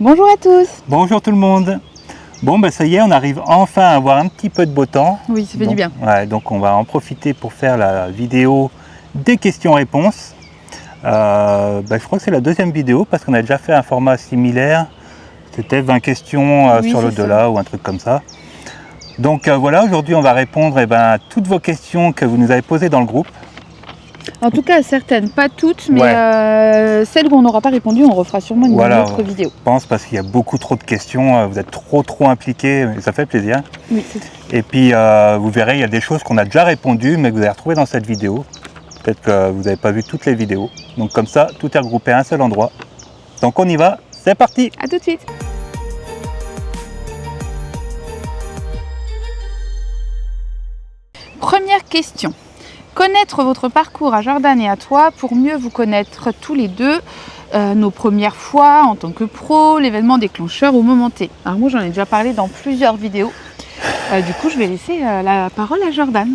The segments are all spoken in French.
Bonjour à tous. Bonjour tout le monde. Bon, ça y est, on arrive enfin à avoir un petit peu de beau temps. Oui, ça fait du bien. Ouais, donc on va en profiter pour faire la vidéo des questions-réponses. Je crois que c'est la deuxième vidéo parce qu'on a déjà fait un format similaire. C'était 20 questions Oui, sur c'est l'au-delà ou un truc comme ça. Donc voilà, aujourd'hui on va répondre à toutes vos questions que vous nous avez posées dans le groupe. En tout cas, certaines, pas toutes, mais celles où on n'aura pas répondu, on refera sûrement une autre vidéo. Je pense parce qu'il y a beaucoup trop de questions, vous êtes trop impliqués, et ça fait plaisir. Oui, et puis vous verrez, il y a des choses qu'on a déjà répondu, mais que vous allez retrouver dans cette vidéo. Peut-être que vous n'avez pas vu toutes les vidéos. Donc comme ça, tout est regroupé à un seul endroit. Donc on y va, c'est parti! À tout de suite. Première question. Connaître votre parcours à Jordan et à toi pour mieux vous connaître tous les deux, nos premières fois en tant que pro, l'événement déclencheur au moment T. Alors moi j'en ai déjà parlé dans plusieurs vidéos. Du coup je vais laisser la parole à Jordan.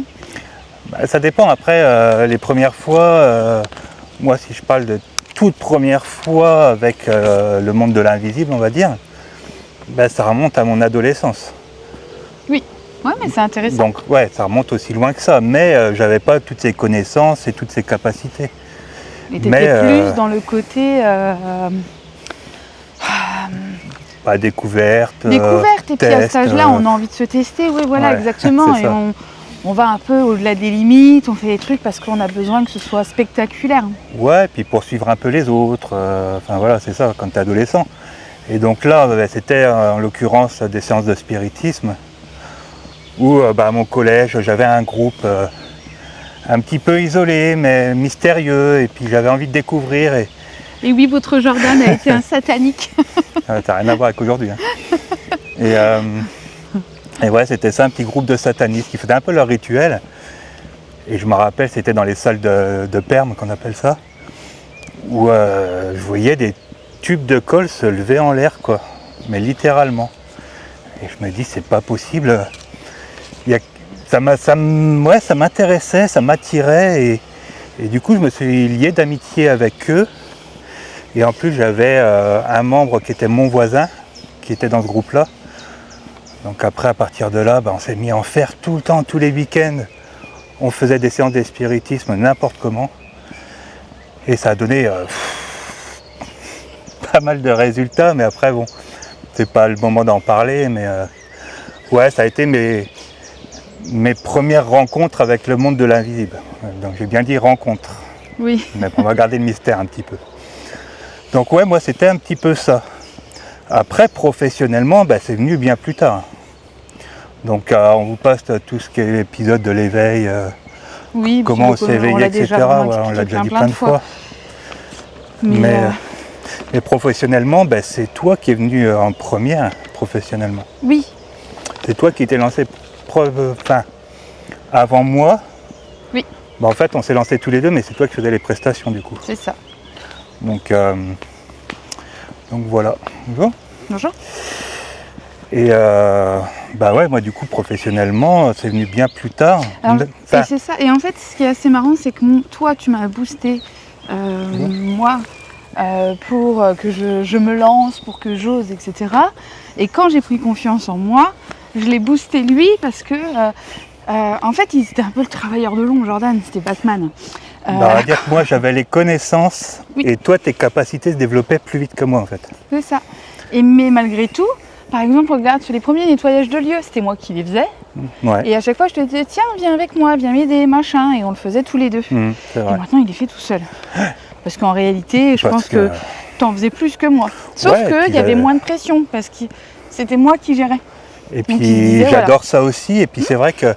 Ça dépend. Après, les premières fois, moi si je parle de toute première fois avec le monde de l'invisible, on va dire, ça remonte à mon adolescence. Oui, ouais, mais c'est intéressant. Donc ouais, ça remonte aussi loin que ça, mais j'avais pas toutes ces connaissances et toutes ces capacités. Et tu étais plus dans le côté découverte. Découverte, et puis à cet âge-là, on a envie de se tester, oui, voilà, ouais, exactement. Et on va un peu au-delà des limites, on fait des trucs parce qu'on a besoin que ce soit spectaculaire. Ouais, puis pour suivre un peu les autres, enfin voilà, c'est ça, quand tu es adolescent. Et donc là, c'était en l'occurrence des séances de spiritisme, où à mon collège, j'avais un groupe un petit peu isolé, mais mystérieux, et puis j'avais envie de découvrir. Et oui, votre Jordan a été un satanique. Ça n'a rien à voir avec aujourd'hui. Hein. Et ouais, c'était ça, un petit groupe de satanistes qui faisaient un peu leur rituel. Et je me rappelle, c'était dans les salles de perme, qu'on appelle ça, où je voyais des tubes de colle se lever en l'air, quoi, mais littéralement. Et je me dis, c'est pas possible. Ça m'intéressait, ça m'attirait, et du coup, je me suis lié d'amitié avec eux. Et en plus, j'avais un membre qui était mon voisin, qui était dans ce groupe-là. Donc après, à partir de là, on s'est mis à en faire tout le temps, tous les week-ends. On faisait des séances de spiritisme n'importe comment. Et ça a donné pas mal de résultats, mais après, bon, c'est pas le moment d'en parler, mais ouais, ça a été mes premières rencontres avec le monde de l'invisible. Donc j'ai bien dit rencontres. Oui. Mais on va garder le mystère un petit peu. Donc ouais, moi c'était un petit peu ça. Après, professionnellement, c'est venu bien plus tard. Donc on vous passe tout ce qui est l'épisode de l'éveil, oui, comment on s'est éveillé, etc. On l'a déjà dit plein de fois. Mais professionnellement, c'est toi qui es venu en première, professionnellement. Oui. C'est toi qui t'es lancé avant moi. Oui. En fait, on s'est lancé tous les deux, mais c'est toi qui faisais les prestations du coup. C'est ça. Donc voilà. Bonjour. Bonjour. Et ouais, moi du coup professionnellement, c'est venu bien plus tard. C'est ça. Et en fait, ce qui est assez marrant, c'est que toi, tu m'as boosté, moi, pour que je me lance, pour que j'ose, etc. Et quand j'ai pris confiance en moi, je l'ai boosté lui parce que, en fait, il était un peu le travailleur de l'ombre, Jordan, c'était Batman. On va dire que moi j'avais les connaissances, oui, et toi tes capacités se développaient plus vite que moi en fait. C'est ça. Mais malgré tout, par exemple, regarde sur les premiers nettoyages de lieux, c'était moi qui les faisais. Ouais. Et à chaque fois je te disais tiens, viens avec moi, viens m'aider, machin, et on le faisait tous les deux. C'est vrai. Et maintenant il est fait tout seul. Parce qu'en réalité, je pense que t'en faisais plus que moi. Sauf qu'il y avait moins de pression, parce que c'était moi qui gérais. Et puis j'adore ça aussi, et puis c'est vrai que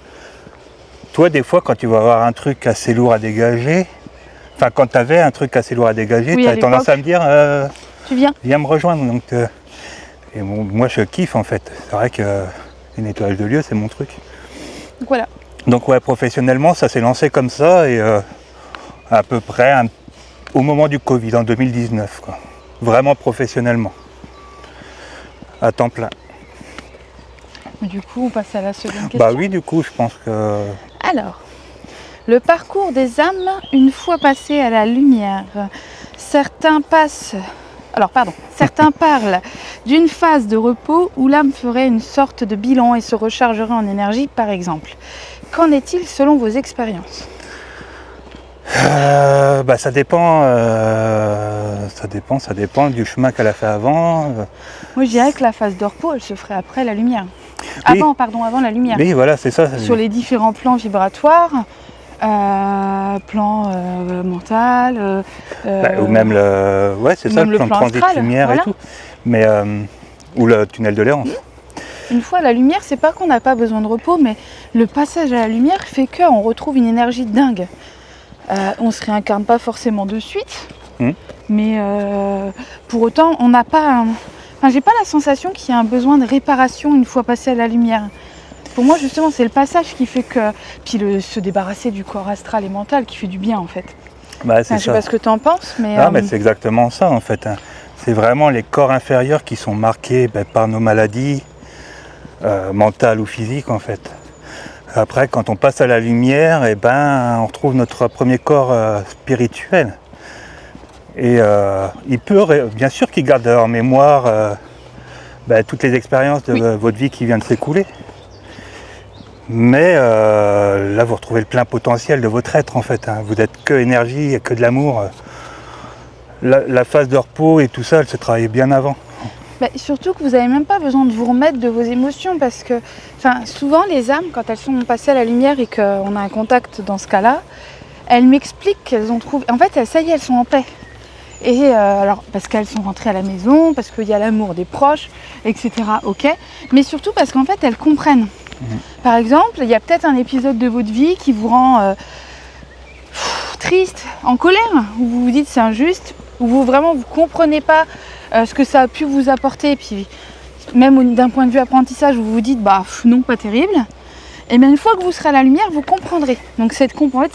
toi, des fois, quand tu vas avoir un truc assez lourd à dégager, enfin, quand tu avais un truc assez lourd à dégager, tu as tendance à me dire tu viens me rejoindre. Donc, et moi, je kiffe en fait. C'est vrai que les nettoyages de lieux, c'est mon truc. Donc voilà. Donc, ouais, professionnellement, ça s'est lancé comme ça, et à peu près au moment du Covid, en 2019, quoi. Vraiment professionnellement, à temps plein. Du coup, on passe à la seconde question. Oui, du coup, je pense que... Alors, le parcours des âmes une fois passées à la lumière. Certains passent Alors pardon, certains parlent d'une phase de repos où l'âme ferait une sorte de bilan et se rechargerait en énergie par exemple. Qu'en est-il selon vos expériences? Ça dépend du chemin qu'elle a fait avant. Moi je dirais que la phase de repos elle se ferait après la lumière. Oui. Avant la lumière. Oui, voilà, c'est ça. Sur les différents plans vibratoires, plan mental. Ou même le plan transit astral, lumière voilà. et tout. Mais, ou le tunnel de Léance. Une fois la lumière, c'est pas qu'on n'a pas besoin de repos, mais le passage à la lumière fait qu'on retrouve une énergie dingue. On se réincarne pas forcément de suite, mais pour autant, on n'a pas. J'ai pas la sensation qu'il y a un besoin de réparation une fois passé à la lumière. Pour moi, justement, c'est le passage qui fait que. Puis se débarrasser du corps astral et mental qui fait du bien, en fait. C'est je sais pas ce que tu en penses, mais. Mais c'est exactement ça, en fait. C'est vraiment les corps inférieurs qui sont marqués par nos maladies mentales ou physiques, en fait. Après, quand on passe à la lumière, on retrouve notre premier corps spirituel. Et il peut, bien sûr qu'il garde en mémoire toutes les expériences de votre vie qui vient de s'écouler. Mais là, vous retrouvez le plein potentiel de votre être, en fait. Vous n'êtes que énergie et que de l'amour. La phase de repos et tout ça, elle se travaille bien avant. Surtout que vous n'avez même pas besoin de vous remettre de vos émotions parce que souvent les âmes, quand elles sont passées à la lumière et qu'on a un contact dans ce cas-là, elles m'expliquent qu'elles ont trouvé... En fait, ça y est, elles sont en paix. Et alors, parce qu'elles sont rentrées à la maison, parce qu'il y a l'amour des proches, etc. Ok. Mais surtout parce qu'en fait, elles comprennent. Par exemple, il y a peut-être un épisode de votre vie qui vous rend triste, en colère, où vous vous dites c'est injuste, où vous comprenez pas ce que ça a pu vous apporter, et puis même d'un point de vue apprentissage, vous vous dites non, pas terrible. Et bien une fois que vous serez à la lumière, vous comprendrez. Donc c'est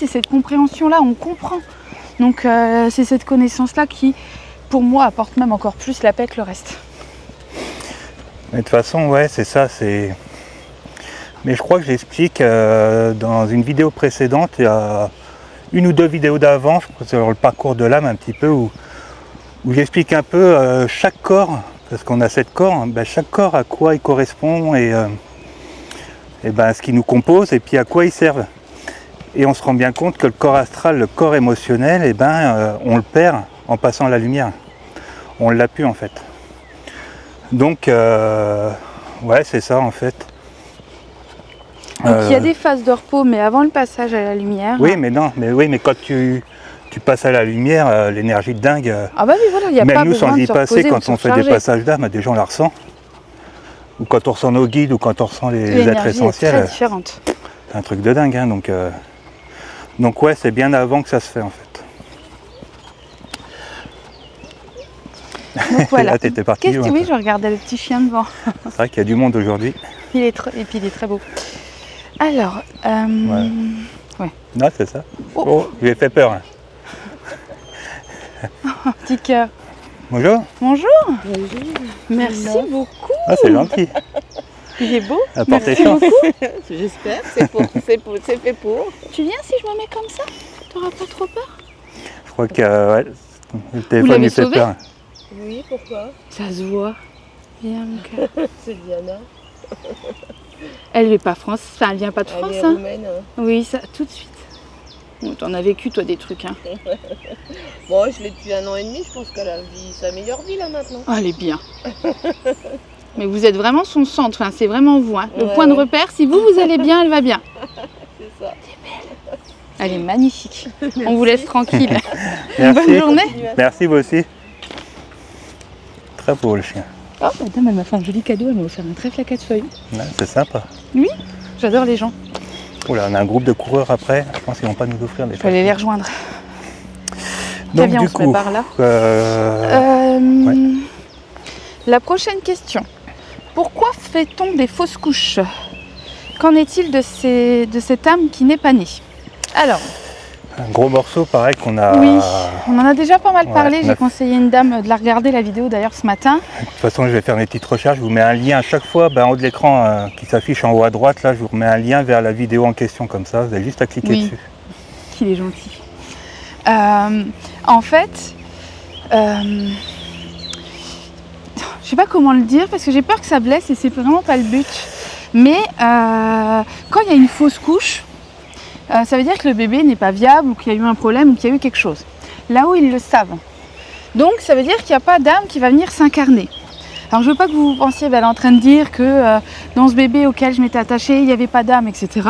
cette compréhension-là, on comprend. Donc c'est cette connaissance-là qui, pour moi, apporte même encore plus la paix que le reste. Mais de toute façon, c'est ça, Mais je crois que j'explique dans une vidéo précédente, il y a une ou deux vidéos d'avant, je crois que c'est sur le parcours de l'âme un petit peu, où j'explique un peu chaque corps, parce qu'on a 7 corps, chaque corps à quoi il correspond et ce qui nous compose et puis à quoi ils servent. Et on se rend bien compte que le corps astral, le corps émotionnel, on le perd en passant à la lumière. On l'a plus en fait. Donc c'est ça en fait. Donc il y a des phases de repos, mais avant le passage à la lumière. Oui, mais quand tu passes à la lumière, l'énergie de dingue. Il n'y a pas besoin de se reposer. Même nous, sans y passer, quand on fait des passages d'âme, déjà on la ressent. Ou quand on ressent nos guides, ou quand on ressent les êtres essentiels. C'est très différente. C'est un truc de dingue, hein, donc c'est bien avant que ça se fait en fait. Donc voilà. Là, t'étais parti. Oui, je regardais le petit chien devant. C'est vrai qu'il y a du monde aujourd'hui. Et puis il est très beau. Alors, Non, c'est ça. Oh, je lui ai fait peur. Petit cœur. Bonjour. Bonjour. Merci beaucoup. Ah, c'est gentil. Il est beau. Merci beaucoup. J'espère, c'est fait pour. Tu viens si je me mets comme ça? T'auras pas trop peur? Je crois que le téléphone lui fait peur. Oui, pourquoi? Ça se voit. Viens mon cœur. C'est Diana. Elle vient pas France, elle vient pas de France. Elle est roumaine. Oui, ça, tout de suite. Bon, t'en as vécu toi des trucs, hein. Bon, je l'ai depuis 1 an et demi, je pense qu'elle a sa meilleure vie là maintenant. Oh, elle est bien. Mais vous êtes vraiment son centre, c'est vraiment vous. Hein. Le point de repère, si vous allez bien, elle va bien. C'est ça. C'est belle. Elle est magnifique. Merci. On vous laisse tranquille. Merci. Bonne journée. Merci, vous aussi. Très beau le chien. Oh, madame, elle m'a fait un joli cadeau, elle m'a offert un trèfle à 4 feuilles. Ouais, c'est sympa. Oui, j'adore les gens. Oh là, on a un groupe de coureurs après, je pense qu'ils vont pas nous offrir des Je vais aller les rejoindre. Donc viens, du on se coup, met par là. La prochaine question. Pourquoi fait-on des fausses couches? Qu'en est-il de cette âme qui n'est pas née? Alors, un gros morceau pareil qu'on a... Oui, on en a déjà pas mal parlé. J'ai conseillé à une dame de la regarder la vidéo d'ailleurs ce matin. De toute façon, je vais faire mes petites recherches. Je vous mets un lien à chaque fois en haut de l'écran qui s'affiche en haut à droite. Là, je vous remets un lien vers la vidéo en question comme ça. Vous avez juste à cliquer dessus. Qu'il est gentil. En fait, sais pas comment le dire parce que j'ai peur que ça blesse et c'est vraiment pas le but. Mais quand il y a une fausse couche, ça veut dire que le bébé n'est pas viable ou qu'il y a eu un problème ou qu'il y a eu quelque chose. Là où ils le savent. Donc ça veut dire qu'il n'y a pas d'âme qui va venir s'incarner. Alors je veux pas que vous pensiez, elle est en train de dire que dans ce bébé auquel je m'étais attachée, il n'y avait pas d'âme, etc.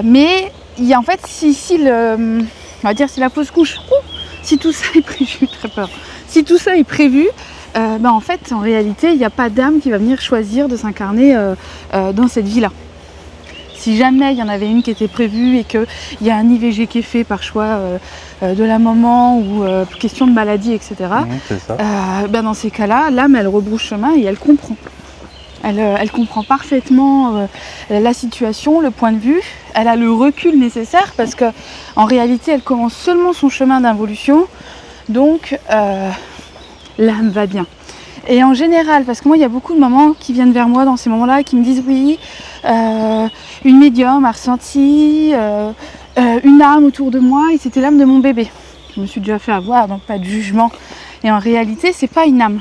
Mais il y a en fait, on va dire si la fausse couche, si tout ça est prévu, j'ai très peur. Si tout ça est prévu, en fait, en réalité, il n'y a pas d'âme qui va venir choisir de s'incarner dans cette vie-là. Si jamais il y en avait une qui était prévue et qu'il y a un IVG qui est fait par choix de la maman ou question de maladie, etc., c'est ça. dans ces cas-là, l'âme, elle rebrousse chemin et elle comprend. Elle comprend parfaitement la situation, le point de vue. Elle a le recul nécessaire parce qu'en réalité, elle commence seulement son chemin d'involution. Donc, l'âme va bien. Et en général, parce que moi, il y a beaucoup de mamans qui viennent vers moi dans ces moments-là et qui me disent oui, une médium a ressenti une âme autour de moi et c'était l'âme de mon bébé. Je me suis déjà fait avoir, donc pas de jugement. Et en réalité, c'est pas une âme.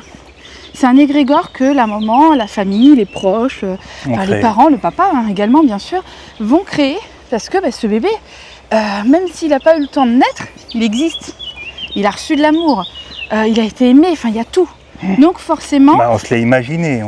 C'est un égrégore que la maman, la famille, les proches, les parents, le papa également bien sûr, vont créer parce que ce bébé, même s'il n'a pas eu le temps de naître, il existe. Il a reçu de l'amour, il a été aimé, il y a tout. Donc forcément... on se l'est imaginé,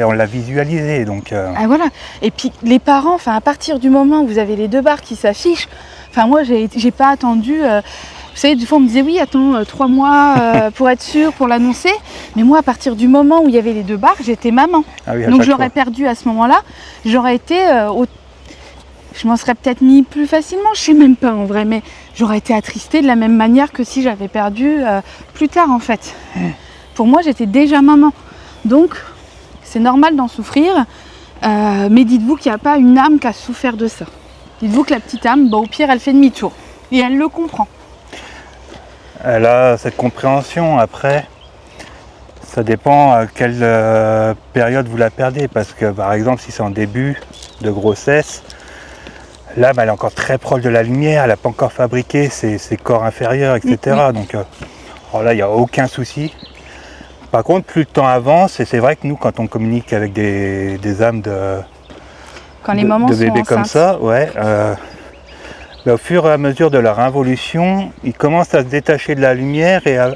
on l'a visualisé. Donc, voilà. Et puis les parents, à partir du moment où vous avez les 2 barres qui s'affichent, moi j'ai pas attendu... vous savez, des fois on me disait oui, attends 3 mois pour être sûr, pour l'annoncer. Mais moi à partir du moment où il y avait les 2 barres, j'étais maman. Donc je l'aurais perdu à ce moment-là. J'aurais été... je m'en serais peut-être mis plus facilement, je sais même pas en vrai, mais j'aurais été attristée de la même manière que si j'avais perdu plus tard en fait. Pour moi, j'étais déjà maman. Donc, c'est normal d'en souffrir. Mais dites-vous qu'il n'y a pas une âme qui a souffert de ça. Dites-vous que la petite âme, au pire, elle fait demi-tour. Et elle le comprend. Elle a cette compréhension. Après, ça dépend à quelle période vous la perdez. Parce que, par exemple, si c'est en début de grossesse, l'âme, elle est encore très proche de la lumière. Elle n'a pas encore fabriqué ses corps inférieurs, etc. Donc, là, il n'y a aucun souci. Par contre, plus le temps avance, et c'est vrai que nous, quand on communique avec des âmes de bébés comme ça, au fur et à mesure de leur involution, ils commencent à se détacher de la lumière et à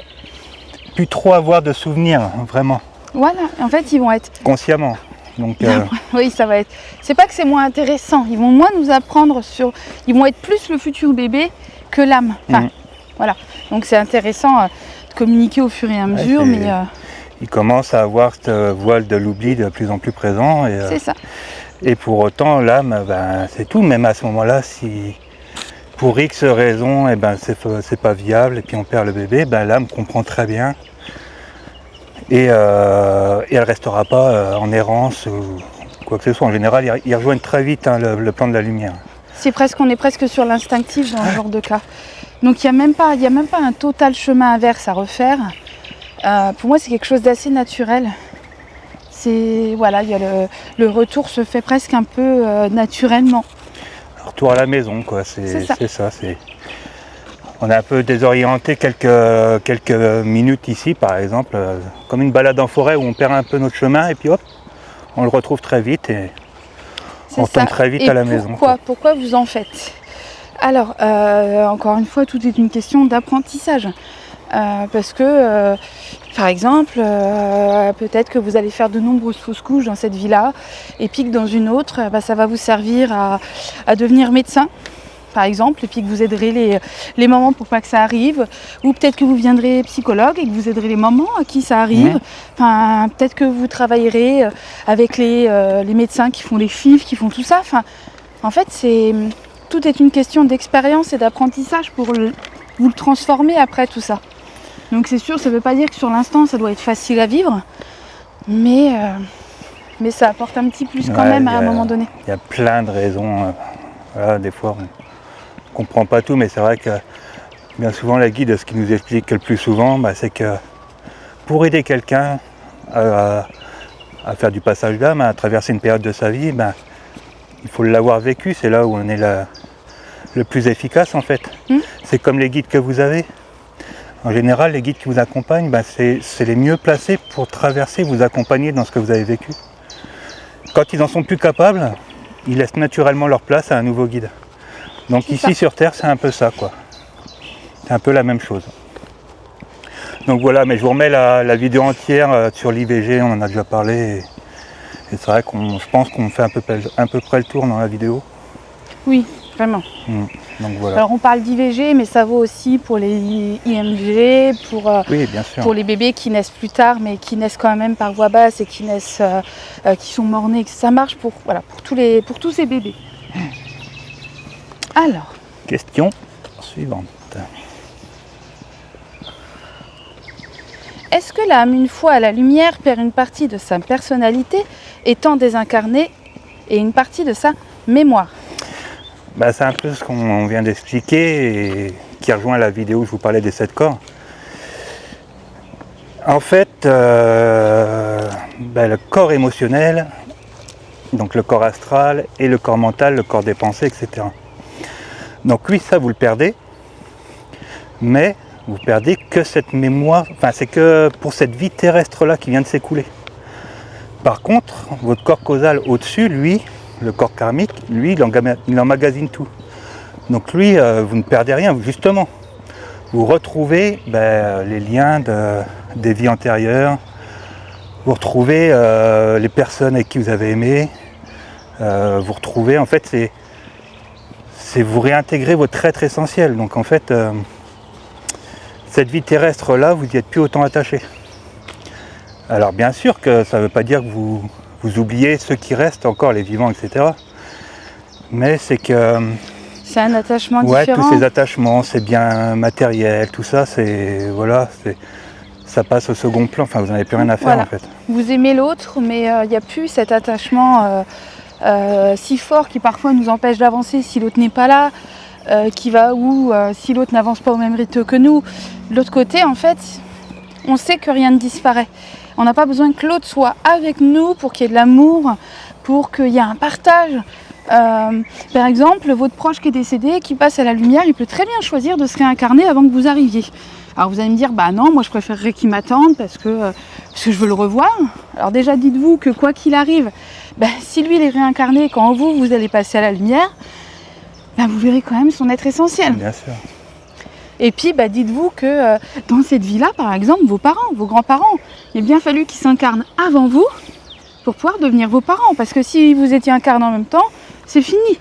plus trop avoir de souvenirs, vraiment. Voilà, en fait, ils vont être... Consciemment. Donc, oui, ça va être... C'est pas que c'est moins intéressant, ils vont moins nous apprendre sur... Ils vont être plus le futur bébé que l'âme. Voilà, donc c'est intéressant de communiquer au fur et à mesure, mais... Ils commencent à avoir ce voile de l'oubli de plus en plus présent. C'est ça. Et pour autant, l'âme, c'est tout. Même à ce moment-là, si pour X raisons, c'est pas viable et puis on perd le bébé, l'âme comprend très bien. Et elle restera pas en errance ou quoi que ce soit. En général, ils rejoignent très vite le plan de la lumière. On est presque sur l'instinctif dans ce genre de cas. Donc il n'y a même pas un total chemin inverse à refaire. Pour moi, c'est quelque chose d'assez naturel. Le retour se fait presque un peu naturellement. Le retour à la maison, quoi. C'est ça. On est un peu désorienté quelques minutes ici, par exemple, comme une balade en forêt où on perd un peu notre chemin et puis hop, on le retrouve très vite et on retourne très vite à la maison. Pourquoi vous en faites? Alors, encore une fois, tout est une question d'apprentissage. Parce que, par exemple, peut-être que vous allez faire de nombreuses fausses couches dans cette vie-là, et puis que dans une autre, ça va vous servir à devenir médecin, par exemple, et puis que vous aiderez les mamans pour pas que ça arrive, ou peut-être que vous viendrez psychologue et que vous aiderez les mamans à qui ça arrive. Peut-être que vous travaillerez avec les médecins qui font les FIV, qui font tout ça. En fait, tout est une question d'expérience et d'apprentissage pour vous le transformer après tout ça. Donc c'est sûr, ça ne veut pas dire que sur l'instant ça doit être facile à vivre, mais ça apporte un petit plus quand même à un moment donné. Il y a plein de raisons. Des fois on ne comprend pas tout, mais c'est vrai que bien souvent la guide, ce qui nous explique le plus souvent, c'est que pour aider quelqu'un à faire du passage d'âme, à traverser une période de sa vie, il faut l'avoir vécu, c'est là où on est le plus efficace en fait. C'est comme les guides que vous avez. En général, les guides qui vous accompagnent, c'est les mieux placés pour traverser, vous accompagner dans ce que vous avez vécu. Quand ils en sont plus capables, ils laissent naturellement leur place à un nouveau guide. Donc C'est ici ça. sur Terre, c'est un peu ça, quoi. C'est un peu la même chose. Donc voilà, mais je vous remets la vidéo entière sur l'IVG, on en a déjà parlé. Et c'est vrai je pense qu'on fait à peu près le tour dans la vidéo. Oui, vraiment. Donc voilà. Alors on parle d'IVG, mais ça vaut aussi pour les IMG, Oui, bien sûr. pour les bébés qui naissent plus tard, mais qui naissent quand même par voie basse et qui naissent, qui sont morts-nés. Ça marche pour tous ces bébés. Alors, Question suivante. est-ce que l'âme, une fois à la lumière, perd une partie de sa personnalité étant désincarnée et une partie de sa mémoire? C'est un peu ce qu'on vient d'expliquer et qui rejoint la vidéo où je vous parlais des 7 corps. En fait, le corps émotionnel, donc le corps astral et le corps mental, le corps des pensées, etc. Donc oui, ça vous le perdez, mais vous perdez que cette mémoire, c'est que pour cette vie terrestre-là qui vient de s'écouler. Par contre, votre corps causal au-dessus, lui, le corps karmique, lui, il emmagasine tout. Donc lui, vous ne perdez rien, justement. Vous retrouvez les liens des vies antérieures, vous retrouvez les personnes avec qui vous avez aimé, vous retrouvez, en fait, c'est vous réintégrer votre être essentiel. Donc en fait, cette vie terrestre-là, vous n'y êtes plus autant attaché. Alors bien sûr que ça ne veut pas dire que vous oubliez ceux qui restent encore, les vivants, etc. Mais c'est que C'est un attachement tous différent. ces attachements, ces biens matériels, tout ça, ça passe au second plan. Enfin, vous n'en avez plus rien à faire Voilà. en fait. Vous aimez l'autre, mais il n'y a plus cet attachement si fort qui parfois nous empêche d'avancer si l'autre n'est pas là, si l'autre n'avance pas au même rythme que nous. De l'autre côté, en fait, on sait que rien ne disparaît. On n'a pas besoin que l'autre soit avec nous pour qu'il y ait de l'amour, pour qu'il y ait un partage. Par exemple, votre proche qui est décédé, qui passe à la lumière, il peut très bien choisir de se réincarner avant que vous arriviez. Alors vous allez me dire, non, moi je préférerais qu'il m'attende parce que je veux le revoir. Alors déjà dites-vous que quoi qu'il arrive, si lui il est réincarné, quand vous allez passer à la lumière, vous verrez quand même son être essentiel. Bien sûr. Et puis dites-vous que dans cette vie-là, par exemple, vos parents, vos grands-parents, il a bien fallu qu'ils s'incarnent avant vous pour pouvoir devenir vos parents. Parce que si vous étiez incarnés en même temps, c'est fini.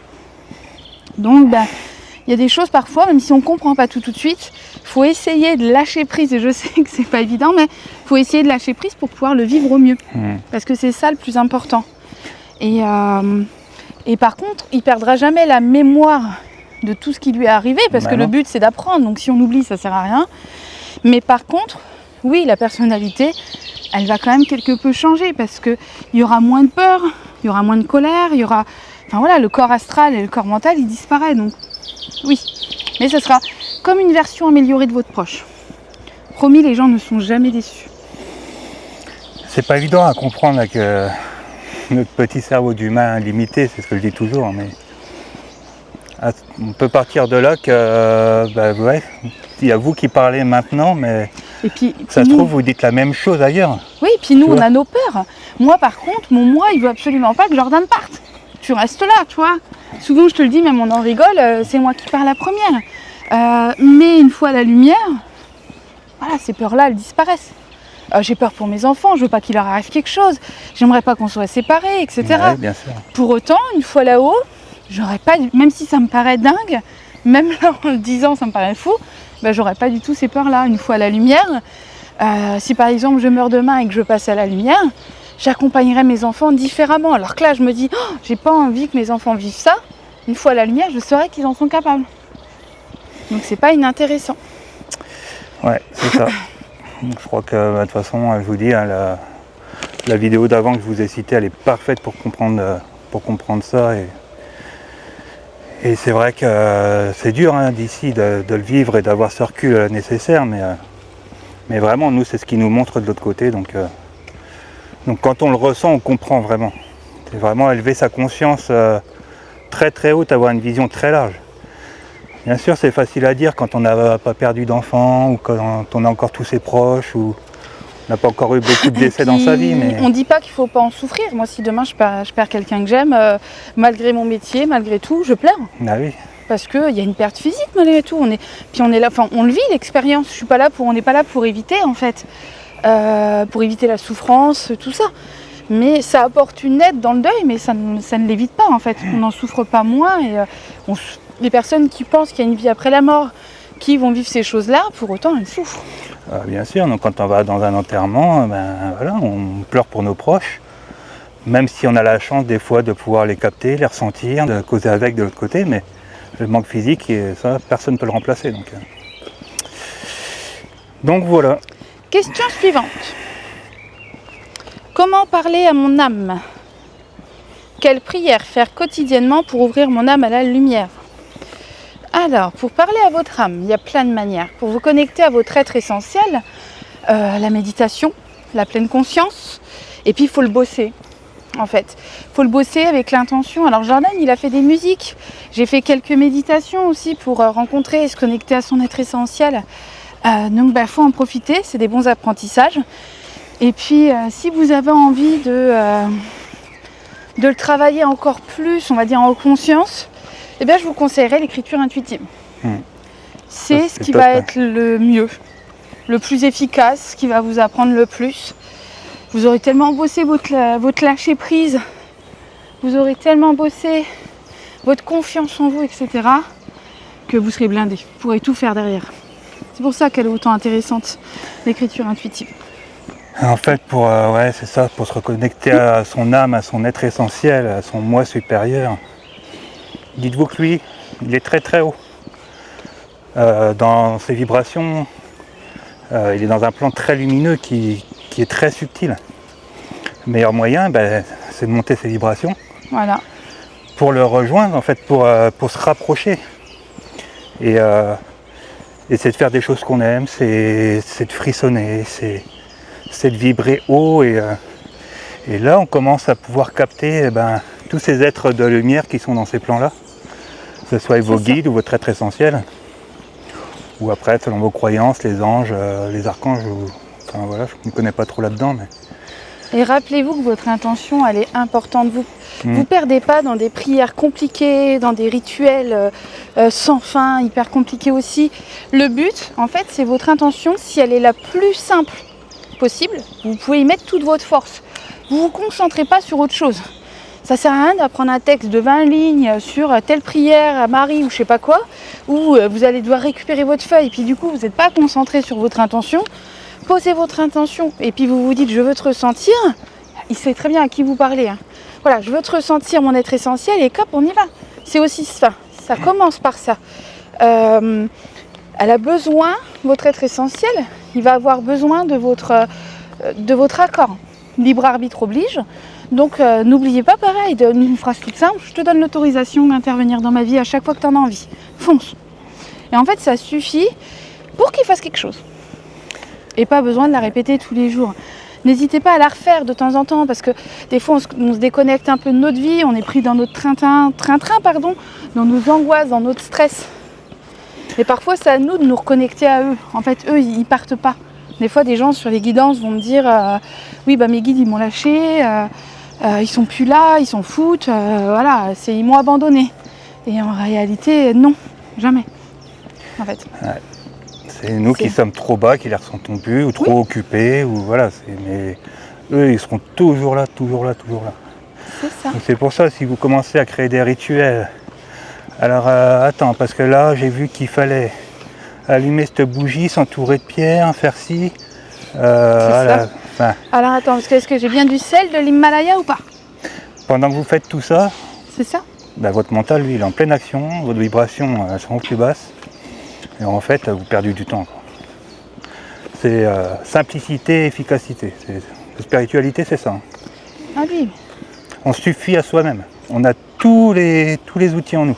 Donc il y a des choses parfois, même si on ne comprend pas tout de suite, il faut essayer de lâcher prise. Et je sais que c'est pas évident, mais il faut essayer de lâcher prise pour pouvoir le vivre au mieux. Parce que c'est ça le plus important. Et par contre, il ne perdra jamais la mémoire de tout ce qui lui est arrivé, parce que le but c'est d'apprendre, donc si on oublie ça sert à rien. Mais par contre, oui, la personnalité, elle va quand même quelque peu changer, parce qu'il y aura moins de peur, il y aura moins de colère, il y aura... le corps astral et le corps mental, il disparaît, donc oui. Mais ce sera comme une version améliorée de votre proche. Promis, les gens ne sont jamais déçus. C'est pas évident à comprendre avec notre petit cerveau d'humain limité, c'est ce que je dis toujours, mais on peut partir de là que, il y a vous qui parlez maintenant, mais et puis, ça se trouve, vous dites la même chose ailleurs. Oui, puis nous, on a nos peurs. Moi, par contre, mon moi, il veut absolument pas que Jordan parte. Tu restes là, tu vois. Souvent, je te le dis, même on en rigole, c'est moi qui pars la première. Mais une fois à la lumière, ces peurs-là, elles disparaissent. J'ai peur pour mes enfants, je veux pas qu'il leur arrive quelque chose. J'aimerais pas qu'on soit séparés, etc. Ouais, bien sûr. Pour autant, une fois là-haut, j'aurais pas, même si ça me paraît dingue, même là en le disant ça me paraît fou, j'aurais pas du tout ces peurs-là. Une fois à la lumière, si par exemple je meurs demain et que je passe à la lumière, j'accompagnerai mes enfants différemment. Alors que là je me dis, j'ai pas envie que mes enfants vivent ça. Une fois à la lumière, je saurais qu'ils en sont capables. Donc c'est pas inintéressant. Ouais, c'est ça. Je crois que de toute façon, je vous dis, la vidéo d'avant que je vous ai citée, elle est parfaite pour comprendre ça. Et c'est vrai que c'est dur d'ici de le vivre et d'avoir ce recul nécessaire, mais vraiment, nous, c'est ce qui nous montre de l'autre côté. Donc quand on le ressent, on comprend vraiment. C'est vraiment élever sa conscience très très haute, avoir une vision très large. Bien sûr, c'est facile à dire quand on n'a pas perdu d'enfant ou quand on a encore tous ses proches ou on n'a pas encore eu beaucoup de décès dans sa vie. Mais on ne dit pas qu'il ne faut pas en souffrir. Moi, si demain je perds quelqu'un que j'aime, malgré mon métier, malgré tout, je pleure. ah oui, Parce qu'il y a une perte physique malgré tout. Puis on est là, on le vit l'expérience. On n'est pas là pour éviter en fait, pour éviter la souffrance, tout ça. Mais ça apporte une aide dans le deuil, mais ça ne l'évite pas en fait. On n'en souffre pas moins. Et les personnes qui pensent qu'il y a une vie après la mort, qui vont vivre ces choses-là, pour autant elles souffrent. bien sûr. Donc quand on va dans un enterrement, voilà, on pleure pour nos proches. Même si on a la chance des fois de pouvoir les capter, les ressentir, de causer avec de l'autre côté, mais le manque physique, ça, personne ne peut le remplacer. Donc voilà. Question suivante. Comment parler à mon âme? Quelle prière faire quotidiennement pour ouvrir mon âme à la lumière? Alors, pour parler à votre âme, il y a plein de manières. Pour vous connecter à votre être essentiel, la méditation, la pleine conscience, et puis il faut le bosser. En fait, il faut le bosser avec l'intention. Alors Jordan, il a fait des musiques. J'ai fait quelques méditations aussi pour rencontrer et se connecter à son être essentiel. Donc, faut en profiter. C'est des bons apprentissages. Et puis, si vous avez envie de le travailler encore plus, on va dire en conscience, eh bien, je vous conseillerais l'écriture intuitive. C'est ce qui va être le mieux, le plus efficace, ce qui va vous apprendre le plus. Vous aurez tellement bossé votre lâcher prise, vous aurez tellement bossé votre confiance en vous, etc., que vous serez blindé. Vous pourrez tout faire derrière. C'est pour ça qu'elle est autant intéressante, l'écriture intuitive. En fait, c'est ça, pour se reconnecter à son âme, à son être essentiel, à son moi supérieur. Dites-vous que lui, il est très très haut. Dans ses vibrations, il est dans un plan très lumineux qui est très subtil. Le meilleur moyen, c'est de monter ses vibrations. Voilà. Pour le rejoindre, en fait, pour se rapprocher. Et c'est de faire des choses qu'on aime, c'est de frissonner, c'est de vibrer haut. Et là, on commence à pouvoir capter tous ces êtres de lumière qui sont dans ces plans-là. Que ce soit vos guides ou votre être essentiel. Ou après, selon vos croyances, les anges, les archanges. Je ne me connais pas trop là-dedans. Mais... Et rappelez-vous que votre intention, elle est importante. Vous ne perdez pas dans des prières compliquées, dans des rituels sans fin, hyper compliqués aussi. Le but, en fait, c'est votre intention. Si elle est la plus simple possible, vous pouvez y mettre toute votre force. Vous ne vous concentrez pas sur autre chose. Ça sert à rien d'apprendre un texte de 20 lignes sur telle prière à Marie ou je sais pas quoi, où vous allez devoir récupérer votre feuille, et puis du coup, vous n'êtes pas concentré sur votre intention. Posez votre intention et puis vous vous dites je veux te ressentir, il sait très bien à qui vous parlez. Voilà, je veux te ressentir mon être essentiel et hop, on y va. C'est aussi ça, ça commence par ça. Elle a besoin, votre être essentiel, il va avoir besoin de votre accord. Libre arbitre oblige. Donc n'oubliez pas pareil, une phrase toute simple, je te donne l'autorisation d'intervenir dans ma vie à chaque fois que tu en as envie. Fonce. Et en fait ça suffit pour qu'il fasse quelque chose. Et pas besoin de la répéter tous les jours. N'hésitez pas à la refaire de temps en temps parce que des fois on se déconnecte un peu de notre vie, on est pris dans notre train-train, dans nos angoisses, dans notre stress. Et parfois c'est à nous de nous reconnecter à eux. En fait eux ils partent pas. Des fois des gens sur les guidances vont me dire oui mes guides ils m'ont lâché, ils sont plus là, ils s'en foutent, ils m'ont abandonné. Et en réalité non, jamais. En fait. Ouais. C'est nous qui sommes trop bas, qui les ressentons plus, ou trop occupés, ou voilà. Mais eux, ils seront toujours là, toujours là, toujours là. C'est ça. Donc c'est pour ça, si vous commencez à créer des rituels, alors attends, parce que là, j'ai vu qu'il fallait allumer cette bougie, s'entourer de pierres, faire ci. Ça. Alors attends, parce que est-ce que j'ai bien du sel de l'Himalaya ou pas? Pendant que vous faites tout ça, c'est ça. Votre mental, lui, il est en pleine action, votre vibration, elles sont plus basses. Et en fait, vous perdez du temps. C'est simplicité, efficacité. La spiritualité, c'est ça. Ah oui. On suffit à soi-même. On a tous les outils en nous.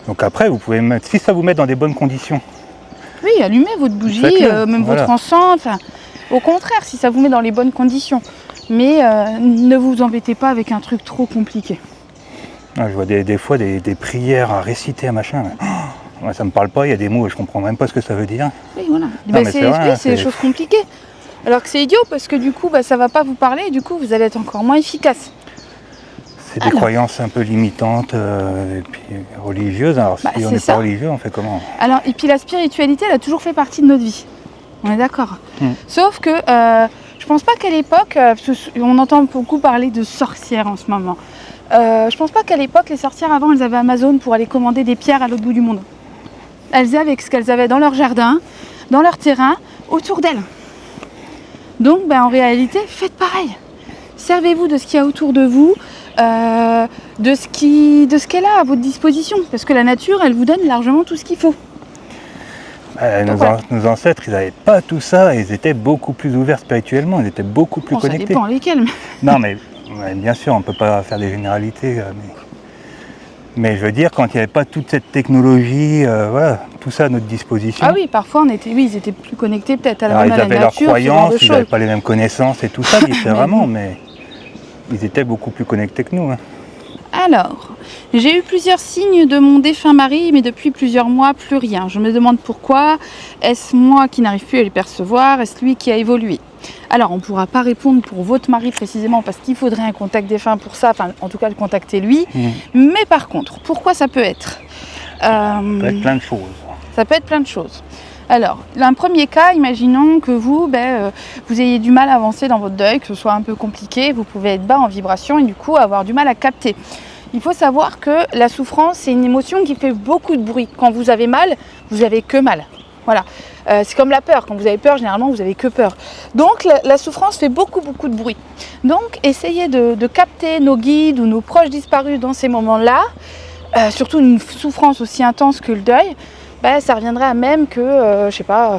Donc après, vous pouvez mettre, si ça vous met dans des bonnes conditions. Oui, allumez votre bougie, même votre encens. Au contraire, si ça vous met dans les bonnes conditions. Mais ne vous embêtez pas avec un truc trop compliqué. Je vois des fois des prières à réciter, à machin. Moi, ça me parle pas, il y a des mots, je comprends même pas ce que ça veut dire. Oui, voilà. mais c'est vrai, Oui, c'est des c'est- choses compliquées. Alors que c'est idiot parce que du coup, ça va pas vous parler et du coup, vous allez être encore moins efficace. C'est des Alors. croyances un peu limitantes et puis religieuses. Alors si on c'est n'est ça. pas religieux, on fait comment? Alors, et puis la spiritualité, elle a toujours fait partie de notre vie. On est d'accord. Sauf que je pense pas qu'à l'époque, parce qu'on entend beaucoup parler de sorcières en ce moment. Je pense pas qu'à l'époque, les sorcières avant, elles avaient Amazon pour aller commander des pierres à l'autre bout du monde. Elles faisaient avec ce qu'elles avaient dans leur jardin, dans leur terrain, autour d'elles. Donc, en réalité, faites pareil. Servez-vous de ce qu'il y a autour de vous, de ce qu'elle a à votre disposition. Parce que la nature, elle vous donne largement tout ce qu'il faut. Nos ancêtres, ils n'avaient pas tout ça, ils étaient beaucoup plus ouverts spirituellement, ils étaient beaucoup plus Bon, ça connectés. dépend lesquels. Non, mais ouais, bien sûr, on ne peut pas faire des généralités. Mais je veux dire, quand il n'y avait pas toute cette technologie, voilà, tout ça à notre disposition. Ah oui, parfois ils étaient plus connectés peut-être à Alors, ils la avaient leurs nature, ce genre croyances, de ils n'avaient choses. pas les mêmes connaissances et tout ça, différemment, mais ils étaient beaucoup plus connectés que nous. Hein. Alors, j'ai eu plusieurs signes de mon défunt mari, mais depuis plusieurs mois, plus rien. Je me demande pourquoi. Est-ce moi qui n'arrive plus à les percevoir? Est-ce lui qui a évolué? Alors, on ne pourra pas répondre pour votre mari précisément parce qu'il faudrait un contact défunt pour ça, enfin, en tout cas, le contacter lui. Mais par contre, pourquoi ça peut être? Ça peut être plein de choses. Ça peut être plein de choses. Alors, un premier cas, imaginons que vous, vous ayez du mal à avancer dans votre deuil, que ce soit un peu compliqué, vous pouvez être bas en vibration et du coup avoir du mal à capter. Il faut savoir que la souffrance, c'est une émotion qui fait beaucoup de bruit. Quand vous avez mal, vous avez que mal. Voilà. C'est comme la peur. Quand vous avez peur, généralement, vous avez que peur. Donc, la souffrance fait beaucoup de bruit. Donc, essayez de capter nos guides ou nos proches disparus dans ces moments-là, surtout une souffrance aussi intense que le deuil. Ça reviendrait à même que, je sais pas,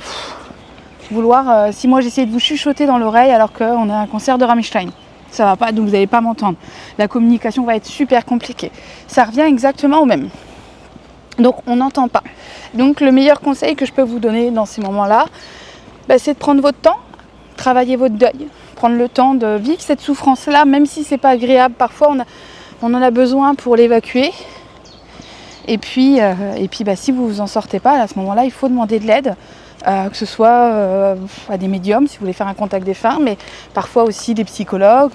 vouloir... si moi j'essayais de vous chuchoter dans l'oreille alors qu'on a un concert de Rammstein, ça va pas, donc vous n'allez pas m'entendre. La communication va être super compliquée. Ça revient exactement au même. Donc on n'entend pas. Donc le meilleur conseil que je peux vous donner dans ces moments-là, c'est de prendre votre temps, travailler votre deuil, prendre le temps de vivre cette souffrance-là, même si c'est pas agréable. Parfois on en a besoin pour l'évacuer. Et puis si vous vous en sortez pas, à ce moment-là, il faut demander de l'aide, que ce soit à des médiums, si vous voulez faire un contact défunt, mais parfois aussi des psychologues,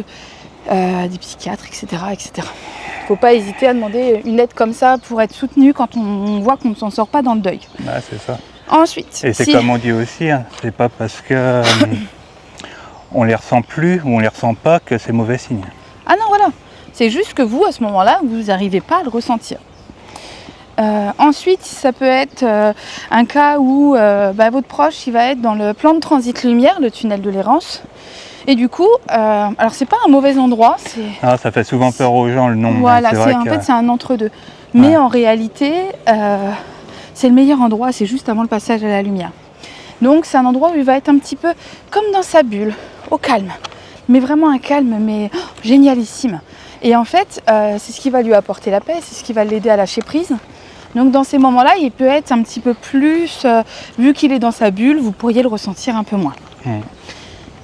des psychiatres, etc. etc. Il ne faut pas hésiter à demander une aide comme ça pour être soutenu quand on voit qu'on ne s'en sort pas dans le deuil. Ouais, c'est ça. Ensuite, et c'est comme on dit aussi, hein, c'est pas parce que on les ressent plus ou on les ressent pas que c'est mauvais signe. Ah non, voilà. C'est juste que vous, à ce moment-là, vous n'arrivez pas à le ressentir. Ensuite, ça peut être un cas où votre proche il va être dans le plan de transit lumière, le tunnel de l'errance. Et du coup, alors c'est pas un mauvais endroit. Ça fait souvent peur aux gens le nom. Voilà, en fait c'est un entre-deux. Mais en réalité, c'est le meilleur endroit, c'est juste avant le passage à la lumière. Donc c'est un endroit où il va être un petit peu comme dans sa bulle, au calme. Mais vraiment un calme, mais génialissime. Et en fait, c'est ce qui va lui apporter la paix, c'est ce qui va l'aider à lâcher prise. Donc dans ces moments-là, il peut être un petit peu plus, vu qu'il est dans sa bulle, vous pourriez le ressentir un peu moins.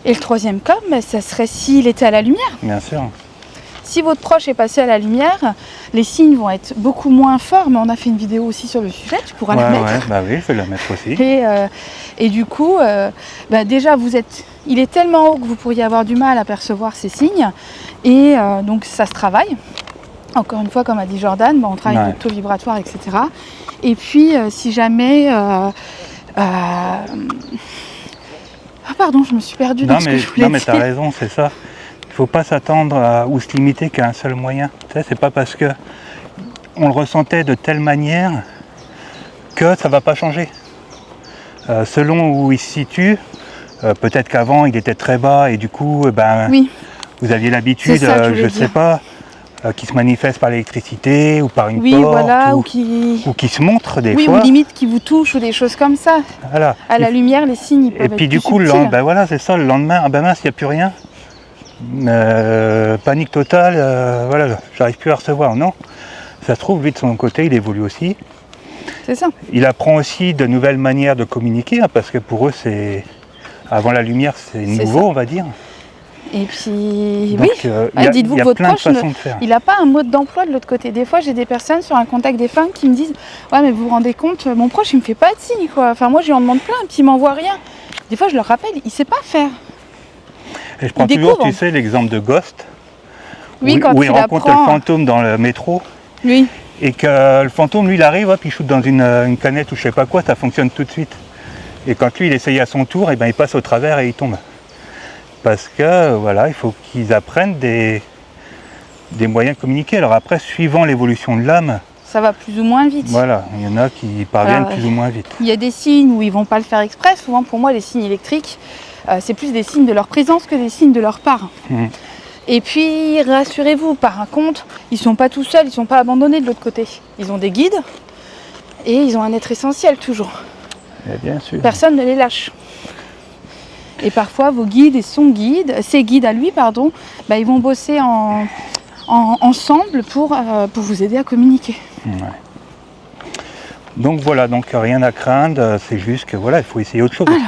Et le troisième cas, ça serait s'il était à la lumière. Bien sûr. Si votre proche est passé à la lumière, les signes vont être beaucoup moins forts, mais on a fait une vidéo aussi sur le sujet, tu pourras la mettre. Oui, je vais la mettre aussi. Et du coup, déjà, il est tellement haut que vous pourriez avoir du mal à percevoir ces signes, et donc ça se travaille. Encore une fois, comme a dit Jordan, on travaille le taux vibratoire, etc. Et puis, si jamais... pardon, je me suis perdue dans ce que je voulais dire. Non, mais tu as raison, c'est ça. Il ne faut pas s'attendre ou se limiter qu'à un seul moyen. Tu sais, c'est pas parce que on le ressentait de telle manière que ça ne va pas changer. Selon où il se situe, peut-être qu'avant, il était très bas et du coup, vous aviez l'habitude, je ne sais pas, qui se manifeste par l'électricité ou par une porte ou qui se montre des fois. Oui, ou limite qui vous touche ou des choses comme ça. Voilà. À la lumière, les signes, ils peuvent être Et puis du coup, c'est ça, le lendemain, mince, il n'y a plus rien. Panique totale, j'arrive plus à recevoir. Non, ça se trouve, lui de son côté, il évolue aussi. C'est ça. Il apprend aussi de nouvelles manières de communiquer, parce que pour eux, avant la lumière, c'est nouveau, on va dire. Et puis, Donc, oui, il dites-vous y que a votre plein de proche, façons de faire. il n'a pas un mode d'emploi de l'autre côté. Des fois, j'ai des personnes sur un contact défunt qui me disent « Ouais, mais vous vous rendez compte, mon proche, il me fait pas de signe, quoi. Enfin, moi, je lui en demande plein, et puis il m'envoie rien. » Des fois, je leur rappelle, il sait pas faire. Et je prends il toujours, découvre. tu sais, l'exemple de Ghost, Oui, où, quand où il il rencontre apprend... le fantôme dans le métro, Oui, et que le fantôme, lui, il arrive, hop, il shoot dans une canette ou je sais pas quoi, ça fonctionne tout de suite. Et quand lui, il essaye à son tour, et ben, il passe au travers et il tombe. Parce que, voilà, il faut qu'ils apprennent des moyens de communiquer. Alors après, suivant l'évolution de l'âme, ça va plus ou moins vite. voilà, il y en a qui parviennent Alors, plus ou moins vite. Il y a des signes où ils vont pas le faire exprès. Souvent, pour moi, les signes électriques, c'est plus des signes de leur présence que des signes de leur part. Mhm. Et puis, rassurez-vous, par contre, ils sont pas tout seuls, ils sont pas abandonnés de l'autre côté. Ils ont des guides et ils ont un être essentiel toujours. Et bien sûr. Personne ne les lâche. Et parfois, vos guides et ses guides à lui, pardon, bah, ils vont bosser ensemble pour vous aider à communiquer. Ouais. Donc voilà, donc rien à craindre, c'est juste que voilà, il faut essayer autre chose. Alors.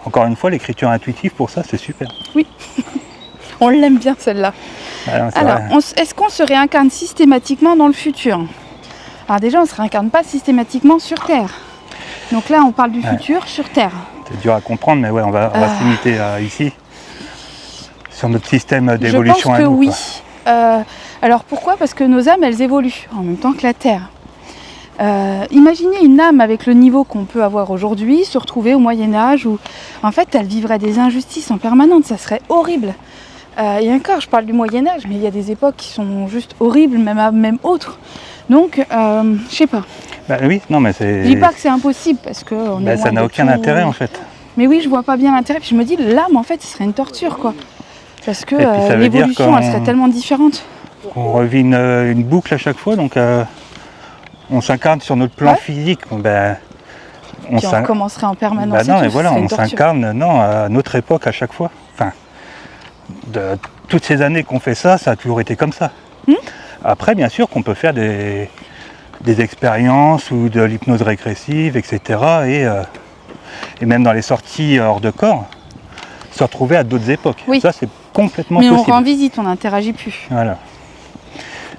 Encore une fois, l'écriture intuitive pour ça, c'est super. On l'aime bien celle-là. Alors, c'est Alors, vrai. est-ce qu'on se réincarne systématiquement dans le futur? Alors déjà, on ne se réincarne pas systématiquement sur Terre. Donc là, on parle du futur sur Terre. C'est dur à comprendre, mais ouais, on va se limiter ici, sur notre système Je d'évolution pense à que nous. oui. Quoi. Alors pourquoi? Parce que nos âmes, elles évoluent en même temps que la Terre. Imaginez une âme avec le niveau qu'on peut avoir aujourd'hui se retrouver au Moyen-Âge où en fait elle vivrait des injustices en permanence, ça serait horrible. Et encore, je parle du Moyen-Âge, mais il y a des époques qui sont juste horribles, même autres. Donc, je sais pas. Bah oui, non, mais c'est. Je dis pas que c'est impossible parce que on est Ça loin n'a de aucun tout. intérêt en fait. Mais oui, je vois pas bien l'intérêt. Puis je me dis, l'âme en fait, ce serait une torture quoi. Parce que Et puis, ça veut dire l'évolution, elle serait tellement différente. On revit une boucle à chaque fois, donc on s'incarne sur notre plan Ouais. physique. Ben, Puis on recommencerait en permanence. Bah non, et tout, mais voilà, ce serait une on torture. s'incarne à notre époque à chaque fois. Enfin, de toutes ces années qu'on fait ça, ça a toujours été comme ça. Après, bien sûr qu'on peut faire des expériences ou de l'hypnose régressive, etc. Et même dans les sorties hors de corps, se retrouver à d'autres époques. Oui. Ça, c'est complètement Mais possible. on rend visite, on n'interagit plus. Voilà.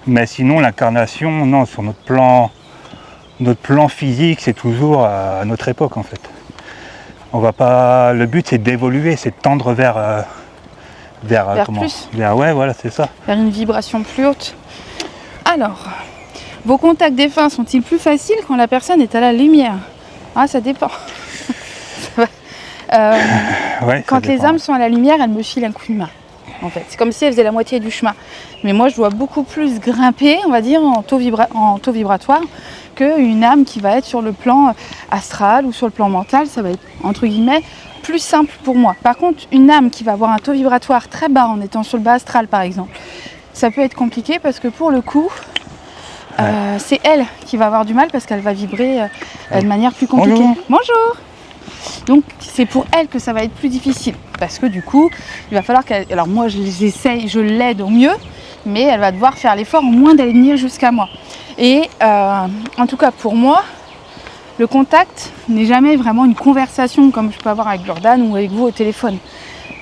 Mais sinon, l'incarnation, non, sur notre plan physique, c'est toujours à notre époque en fait. On va pas. Le but, c'est d'évoluer, c'est de tendre vers plus. Ouais, voilà, c'est ça. Vers une vibration plus haute. Alors, vos contacts défunts sont-ils plus faciles quand la personne est à la lumière? Ah, ça dépend. Ouais, ça Quand les dépend. âmes sont à la lumière, elles me filent un coup de main. En fait, c'est comme si elles faisaient la moitié du chemin. Mais moi, je dois beaucoup plus grimper, on va dire, en taux vibratoire, qu'une âme qui va être sur le plan astral ou sur le plan mental. Ça va être, entre guillemets, plus simple pour moi. Par contre, une âme qui va avoir un taux vibratoire très bas en étant sur le bas astral, par exemple, ça peut être compliqué parce que pour le coup, c'est elle qui va avoir du mal parce qu'elle va vibrer de manière plus compliquée. Bonjour. Donc c'est pour elle que ça va être plus difficile parce que du coup il va falloir qu'elle... Alors moi je l'aide au mieux, mais elle va devoir faire l'effort au moins d'aller venir jusqu'à moi. Et en tout cas pour moi, le contact n'est jamais vraiment une conversation comme je peux avoir avec Jordan ou avec vous au téléphone.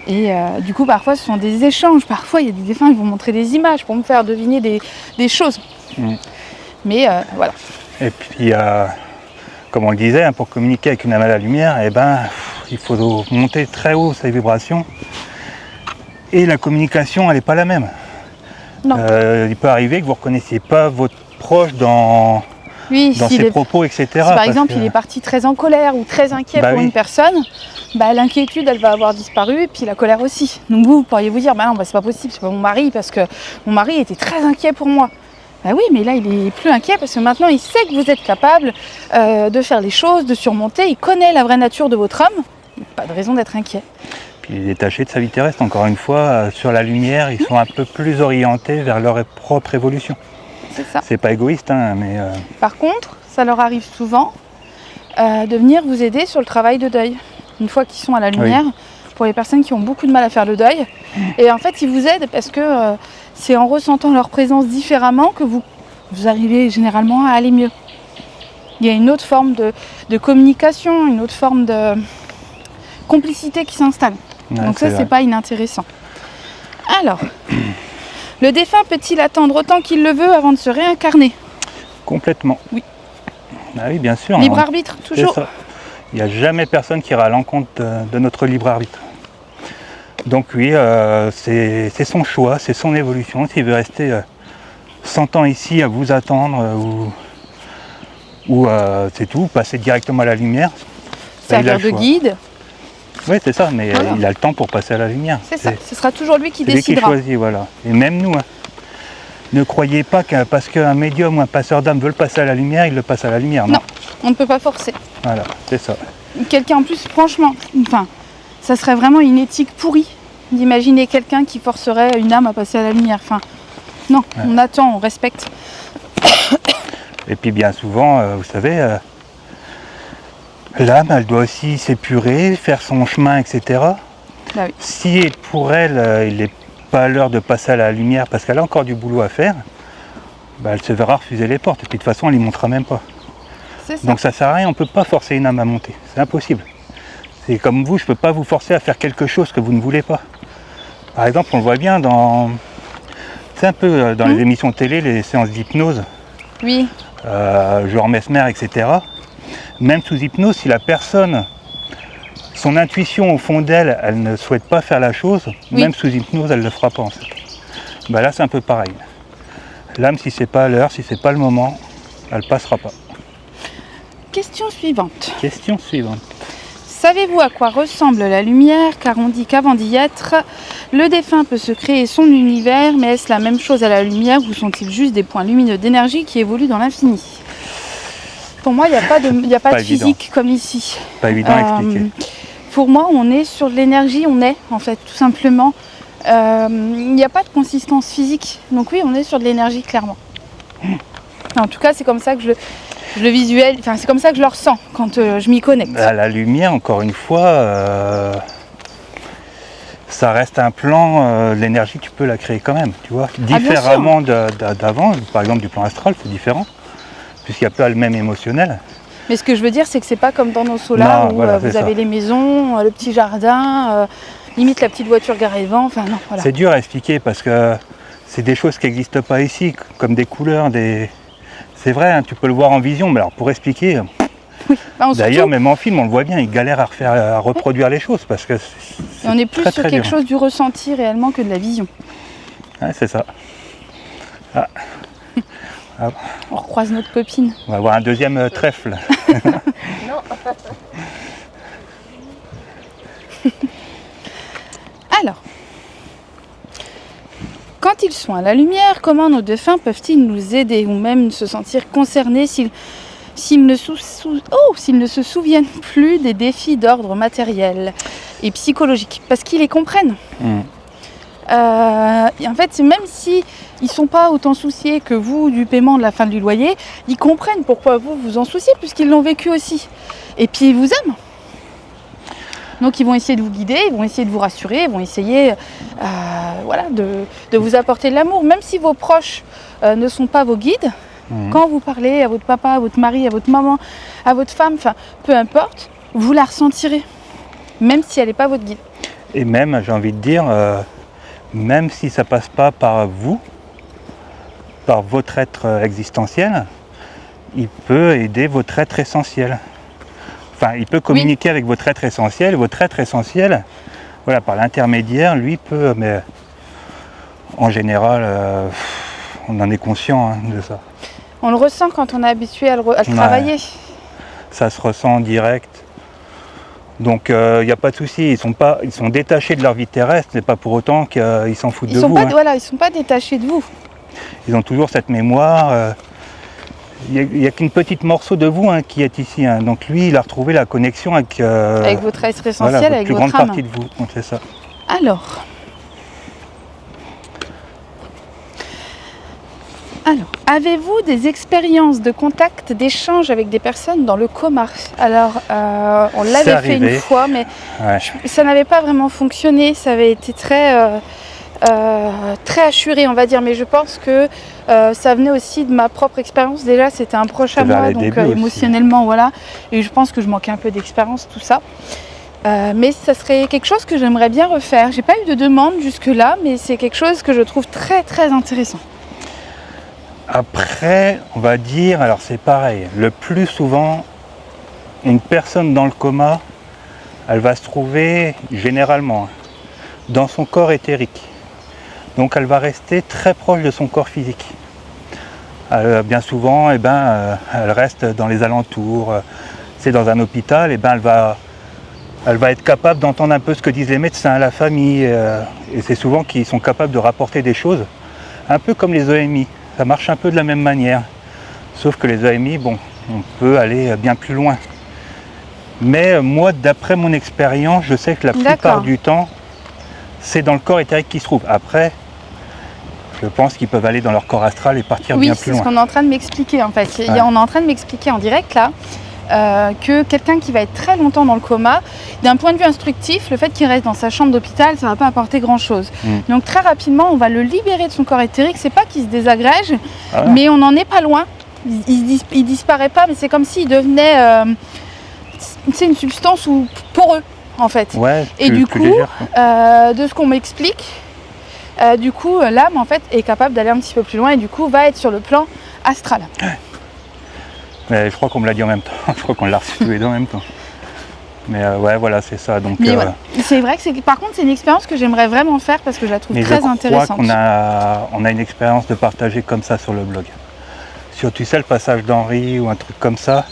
Et du coup parfois ce sont des échanges, parfois il y a des défunts qui vont montrer des images pour me faire deviner des choses. Mais voilà. Et puis, comme on le disait, pour communiquer avec une âme à la lumière, il faut monter très haut ses vibrations. Et la communication, elle n'est pas la même. Non. Il peut arriver que vous ne reconnaissiez pas votre proche dans ses propos, etc. Si par exemple il est parti très en colère ou très inquiet pour une personne, l'inquiétude elle va avoir disparu et puis la colère aussi. Donc vous pourriez vous dire, non, c'est pas possible, c'est pas mon mari parce que mon mari était très inquiet pour moi. Oui, mais là il est plus inquiet parce que maintenant il sait que vous êtes capable de faire les choses, de surmonter, il connaît la vraie nature de votre âme, pas de raison d'être inquiet. Puis il est détaché de sa vie terrestre, encore une fois, sur la lumière, ils sont un peu plus orientés vers leur propre évolution. C'est ça. C'est pas égoïste, mais... Par contre, ça leur arrive souvent de venir vous aider sur le travail de deuil. Une fois qu'ils sont à la lumière, pour les personnes qui ont beaucoup de mal à faire le deuil. Et en fait, ils vous aident parce que c'est en ressentant leur présence différemment que vous arrivez généralement à aller mieux. Il y a une autre forme de communication, une autre forme de complicité qui s'installe. Ouais, donc ça, c'est pas inintéressant. Alors, le défunt peut-il attendre autant qu'il le veut avant de se réincarner? Complètement. Oui. Ah oui, bien sûr. Libre arbitre, C'est toujours. ça. Il n'y a jamais personne qui ira à l'encontre de notre libre arbitre. Donc oui, c'est son choix, c'est son évolution. S'il veut rester 100 ans ici à vous attendre ou c'est tout, passer directement à la lumière. Servir de guide. Oui, c'est ça, mais Voilà. il a le temps pour passer à la lumière. C'est ça, ce sera toujours lui qui C'est lui qui décidera. choisit, voilà. Et même nous, hein, ne croyez pas que parce qu'un médium ou un passeur d'âme veut le passer à la lumière, il le passe à la lumière. Non. Non. On ne peut pas forcer. Voilà, c'est ça. Quelqu'un en plus, franchement, enfin, ça serait vraiment une éthique pourrie d'imaginer quelqu'un qui forcerait une âme à passer à la lumière. Enfin, non, Ouais. on attend, on respecte. Et puis bien souvent, vous savez, l'âme, elle doit aussi s'épurer, faire son chemin, etc. Bah oui. Si pour elle, il n'est pas l'heure de passer à la lumière parce qu'elle a encore du boulot à faire, bah, elle se verra refuser les portes. Et puis de toute façon, elle n'y montera même pas. C'est ça. Donc ça sert à rien, on ne peut pas forcer une âme à monter. C'est impossible. C'est comme vous, je ne peux pas vous forcer à faire quelque chose que vous ne voulez pas. Par exemple, on le voit bien c'est un peu dans les émissions de télé, les séances d'hypnose, Oui, genre Mesmer, etc. Même sous hypnose, si la personne, son intuition au fond d'elle, elle ne souhaite pas faire la chose, Oui. même sous hypnose, elle ne le fera pas en fait. Bah là, c'est un peu pareil. L'âme, si c'est pas l'heure, si c'est pas le moment, elle passera pas. question suivante. Question suivante. Savez-vous à quoi ressemble la lumière? Car on dit qu'avant d'y être, le défunt peut se créer son univers, mais est-ce la même chose à la lumière ou sont-ils juste des points lumineux d'énergie qui évoluent dans l'infini? Pour moi, il n'y a pas de, Pas évident. physique comme ici. Pas évident à expliquer. Pour moi, on est sur de l'énergie, on est en fait, tout simplement. Il n'y a pas de consistance physique. Donc oui, on est sur de l'énergie, clairement. En tout cas, c'est comme ça que je le visuel, enfin c'est comme ça que je le ressens quand je m'y connecte. La lumière, encore une fois, ça reste un plan, l'énergie, tu peux la créer quand même, tu vois. bien Différemment d'avant, par exemple du plan astral, c'est différent, puisqu'il n'y a pas le même émotionnel. Mais ce que je veux dire, c'est que c'est pas comme dans nos solars Non, où voilà, vous c'est avez ça. les maisons, le petit jardin, limite la petite voiture garée devant, enfin non, voilà. C'est dur à expliquer parce que c'est des choses qui n'existent pas ici, comme des couleurs, C'est vrai, hein, tu peux le voir en vision, mais alors pour expliquer, Enfin, d'ailleurs surtout, même en film, on le voit bien, ils galèrent à reproduire les choses parce que on est plus très, sur très quelque dur. chose du ressenti réellement que de la vision. Ouais, c'est ça. On recroise notre copine. On va avoir un deuxième trèfle. Non. Alors, quand ils sont à la lumière, comment nos défunts peuvent-ils nous aider ou même se sentir concernés s'ils ne se souviennent plus des défis d'ordre matériel et psychologique? Parce qu'ils les comprennent. Et en fait, même si ils ne sont pas autant souciés que vous du paiement de la fin du loyer, ils comprennent pourquoi vous vous en souciez puisqu'ils l'ont vécu aussi. Et puis ils vous aiment. Donc ils vont essayer de vous guider, ils vont essayer de vous rassurer, ils vont essayer de vous apporter de l'amour. Même si vos proches ne sont pas vos guides, quand vous parlez à votre papa, à votre mari, à votre maman, à votre femme, enfin peu importe, vous la ressentirez. Même si elle n'est pas votre guide. Et même, j'ai envie de dire, même si ça passe pas par vous, par votre être existentiel, il peut aider votre être essentiel. Enfin, il peut communiquer avec votre être essentiel. Votre être essentiel, voilà, par l'intermédiaire, lui peut, mais en général, on en est conscient hein, de ça. On le ressent quand on est habitué à le travailler. Ça se ressent en direct. Donc il n'y a pas de souci, ils sont détachés de leur vie terrestre, mais pas pour autant qu'ils s'en foutent de vous. Voilà, ils ne sont pas détachés de vous. Ils ont toujours cette mémoire. Il n'y a qu'une petite morceau de vous hein, qui est ici. Hein. Donc lui, il a retrouvé la connexion avec votre être essentiel, voilà, avec plus votre grande âme. partie de vous. Donc c'est ça. Alors, avez-vous des expériences de contact, d'échange avec des personnes dans le coma? Alors, on C'est l'avait fait arrivé. une fois, mais Ouais. ça n'avait pas vraiment fonctionné. Ça avait été très assuré, on va dire. Mais je pense que ça venait aussi de ma propre expérience. Déjà, c'était un proche à C'est vers moi, les donc débuts aussi. émotionnellement, voilà. Et je pense que je manquais un peu d'expérience, tout ça. Mais ça serait quelque chose que j'aimerais bien refaire. J'ai pas eu de demande jusque-là, mais c'est quelque chose que je trouve très très intéressant. Après, on va dire, alors c'est pareil, le plus souvent, une personne dans le coma, elle va se trouver généralement dans son corps éthérique. Donc elle va rester très proche de son corps physique. Bien souvent, elle reste dans les alentours. C'est dans un hôpital, elle va être capable d'entendre un peu ce que disent les médecins, la famille. Et c'est souvent qu'ils sont capables de rapporter des choses, un peu comme les EMI. Ça marche un peu de la même manière. Sauf que les EMI, bon, on peut aller bien plus loin. Mais moi, d'après mon expérience, je sais que la plupart du temps, c'est dans le corps éthérique qu'ils se trouvent. Après, je pense qu'ils peuvent aller dans leur corps astral et partir bien plus loin. Oui, c'est ce qu'on est en train de m'expliquer en fait. On est en train de m'expliquer en direct là que quelqu'un qui va être très longtemps dans le coma, d'un point de vue instructif, le fait qu'il reste dans sa chambre d'hôpital, ça ne va pas apporter grand-chose. Donc très rapidement, on va le libérer de son corps éthérique. C'est pas qu'il se désagrège, mais on n'en est pas loin. Il disparaît pas, mais c'est comme s'il devenait une substance poreux en fait. Ouais, et du coup, de ce qu'on m'explique, l'âme en fait est capable d'aller un petit peu plus loin et du coup va être sur le plan astral. Mais je crois qu'on me l'a dit en même temps. Je crois qu'on l'a reçu tous les deux en même temps. Mais ouais, voilà, c'est ça. Donc, voilà. C'est vrai que par contre, c'est une expérience que j'aimerais vraiment faire parce que je la trouve très intéressante. Je crois qu'on a une expérience de partager comme ça sur le blog. Sur, tu sais, le passage d'Henri ou un truc comme ça.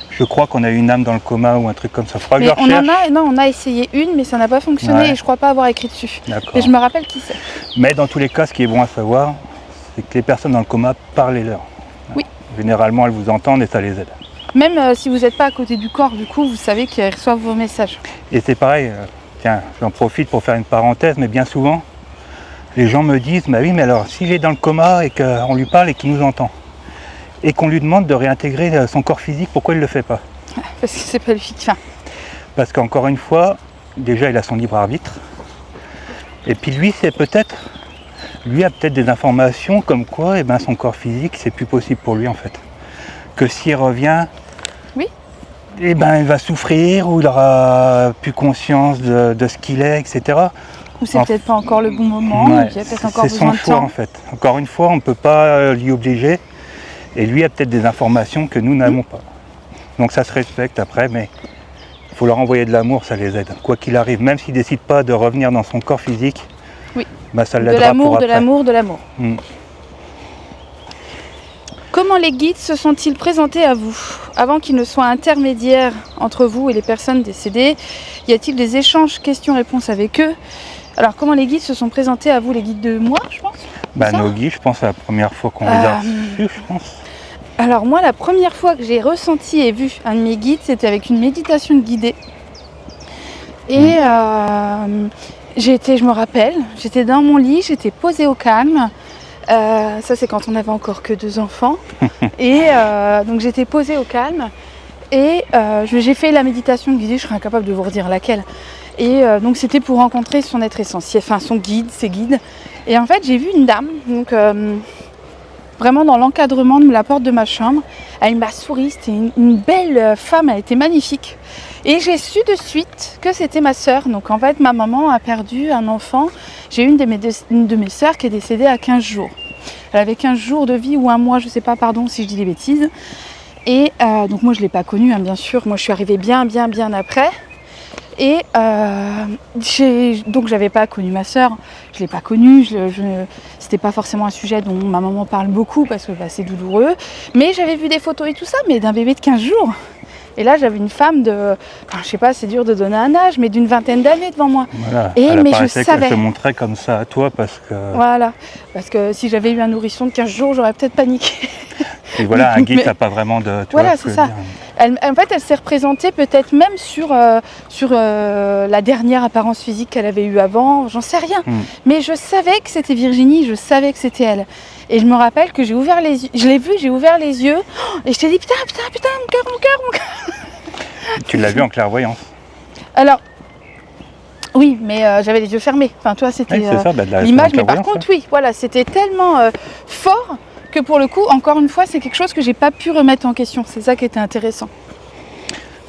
Je crois qu'on a eu une âme dans le coma ou un truc comme ça. Faudra que je recherche. On a essayé une, mais ça n'a pas fonctionné et je crois pas avoir écrit dessus. Et je me rappelle qui c'est. Mais dans tous les cas, ce qui est bon à savoir, c'est que les personnes dans le coma, parlez-leur. Oui. Généralement, elles vous entendent et ça les aide. Même si vous n'êtes pas à côté du corps, du coup, vous savez qu'elles reçoivent vos messages. Et c'est pareil, tiens, j'en profite pour faire une parenthèse, mais bien souvent, les gens me disent, bah oui, mais alors, s'il est dans le coma et qu'on lui parle et qu'il nous entend, et qu'on lui demande de réintégrer son corps physique, pourquoi il ne le fait pas? Parce que c'est pas lui qui fait. Parce qu'encore une fois, déjà, il a son libre arbitre. Et puis lui, lui a peut-être des informations comme quoi son corps physique, c'est plus possible pour lui en fait. Que s'il revient, il va souffrir, ou il aura plus conscience de ce qu'il est, etc. Ou c'est peut-être pas encore le bon moment, il y a peut-être encore besoin de temps. C'est son choix en fait. Encore une fois, on ne peut pas l'y obliger. Et lui a peut-être des informations que nous n'avons pas. Donc ça se respecte après, mais il faut leur envoyer de l'amour, ça les aide. Quoi qu'il arrive, même s'il ne décide pas de revenir dans son corps physique, ça l'aidera pour après. De l'amour. Comment les guides se sont-ils présentés à vous? Avant qu'ils ne soient intermédiaires entre vous et les personnes décédées, y a-t-il des échanges, questions-réponses avec eux? Alors comment les guides se sont présentés à vous? Les guides de moi, je pense? Nos guides, je pense, c'est la première fois qu'on les a reçus, je pense. Alors moi, la première fois que j'ai ressenti et vu un de mes guides, c'était avec une méditation guidée. Et je me rappelle, j'étais dans mon lit, j'étais posée au calme. Ça c'est quand on n'avait encore que 2 enfants. Et donc j'étais posée au calme. Et j'ai fait la méditation guidée, je serais incapable de vous redire laquelle. Et donc c'était pour rencontrer son être essentiel, enfin son guide, ses guides. Et en fait j'ai vu une dame, donc vraiment dans l'encadrement de la porte de ma chambre. Elle m'a souri, c'était une belle femme, elle était magnifique. Et j'ai su de suite que c'était ma sœur. Donc en fait ma maman a perdu un enfant. J'ai une de mes sœurs qui est décédée à 15 jours. Elle avait 15 jours de vie ou un mois, je ne sais pas, pardon si je dis des bêtises. Et donc moi je ne l'ai pas connue, hein, bien sûr. Moi je suis arrivée bien après. Et donc j'avais pas connu ma sœur, je l'ai pas connue, c'était pas forcément un sujet dont ma maman parle beaucoup parce que c'est douloureux. Mais j'avais vu des photos et tout ça, mais d'un bébé de 15 jours. Et là j'avais une femme je sais pas, c'est dur de donner un âge, mais d'une vingtaine d'années devant moi. Voilà. Mais je savais. Elle te montrait comme ça à toi parce que... Voilà, parce que si j'avais eu un nourrisson de 15 jours, j'aurais peut-être paniqué. Et voilà, un guide, t'as pas vraiment de... Voilà, c'est ça. En fait, elle s'est représentée peut-être même sur la dernière apparence physique qu'elle avait eue avant, j'en sais rien. Mais je savais que c'était Virginie, je savais que c'était elle. Et je me rappelle que j'ai ouvert les yeux, je l'ai vue, j'ai ouvert les yeux, et je t'ai dit putain, mon cœur. Tu l'as vu en clairvoyance? Alors, oui, mais j'avais les yeux fermés. Enfin, toi, c'était l'image, mais par contre, oui, voilà, c'était tellement fort que pour le coup, encore une fois, c'est quelque chose que j'ai pas pu remettre en question. C'est ça qui était intéressant.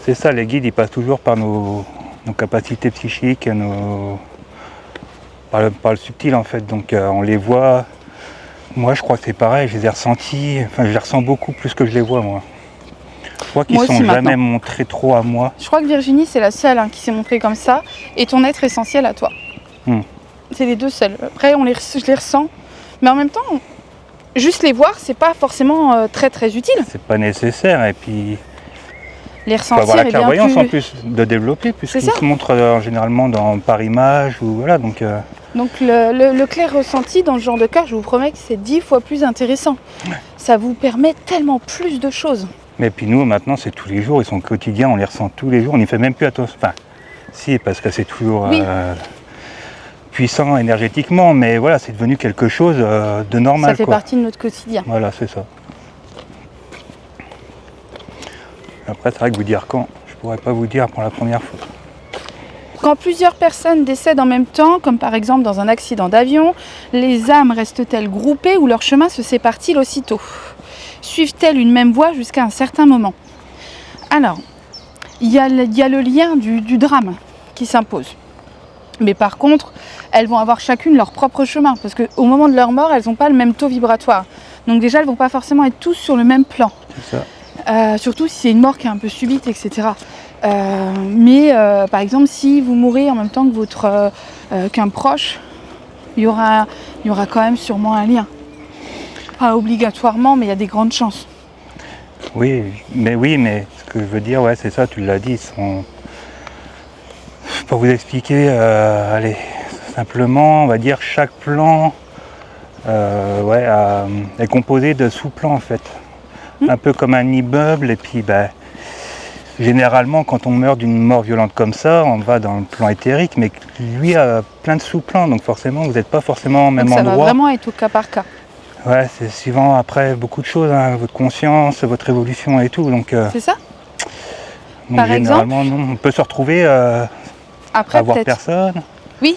C'est ça, les guides, ils passent toujours par nos nos capacités psychiques, par le subtil en fait. Donc on les voit. Moi je crois que c'est pareil, je les ai ressentis, enfin je les ressens beaucoup plus que je les vois moi. Je crois qu'ils Moi ne sont aussi, jamais maintenant. montrés trop à moi. Je crois que Virginie, c'est la seule qui s'est montrée comme ça, et ton être essentiel à toi. C'est les deux seuls. Après, je les ressens, mais en même temps, juste les voir, c'est pas forcément très très utile. C'est pas nécessaire et puis Les il faut avoir ressentir la est bien clairvoyance plus... en plus de développer puisqu'ils ça. se montrent généralement par image ou voilà donc Donc le clair ressenti dans ce genre de cas, je vous promets que c'est 10 fois plus intéressant. Ça vous permet tellement plus de choses. mais puis nous maintenant c'est tous les jours, ils sont quotidiens, on les ressent tous les jours, on n'y fait même plus attention. Enfin si parce que c'est toujours Oui. puissant énergétiquement, mais voilà c'est devenu quelque chose de normal. Ça fait quoi. partie de notre quotidien. Voilà c'est ça. Après c'est vrai que vous dire quand, je pourrais pas vous dire pour la première fois. Quand plusieurs personnes décèdent en même temps, comme par exemple dans un accident d'avion, les âmes restent-elles groupées ou leur chemin se sépare-t-il aussitôt? Suivent-elles une même voie jusqu'à un certain moment? Alors, il y a le lien du drame qui s'impose. Mais par contre, elles vont avoir chacune leur propre chemin, parce qu'au moment de leur mort, elles n'ont pas le même taux vibratoire. Donc déjà, elles ne vont pas forcément être tous sur le même plan. C'est ça. Surtout si c'est une mort qui est un peu subite, etc. Par exemple, si vous mourrez en même temps que qu'un proche, il y aura quand même sûrement un lien. Pas obligatoirement, mais il y a des grandes chances. Oui, mais ce que je veux dire, ouais, c'est ça, tu l'as dit, pour vous expliquer, allez, simplement, on va dire chaque plan est composé de sous-plans en fait. Un peu comme un immeuble, et puis généralement quand on meurt d'une mort violente comme ça, on va dans le plan éthérique, mais lui a plein de sous-plans, donc forcément vous n'êtes pas forcément au même Donc ça endroit. va vraiment être au cas par cas. Ouais, c'est suivant après beaucoup de choses, hein, votre conscience, votre évolution et tout, donc C'est ça? donc Par généralement non, on peut se retrouver Après, à voir peut-être. personne. Oui,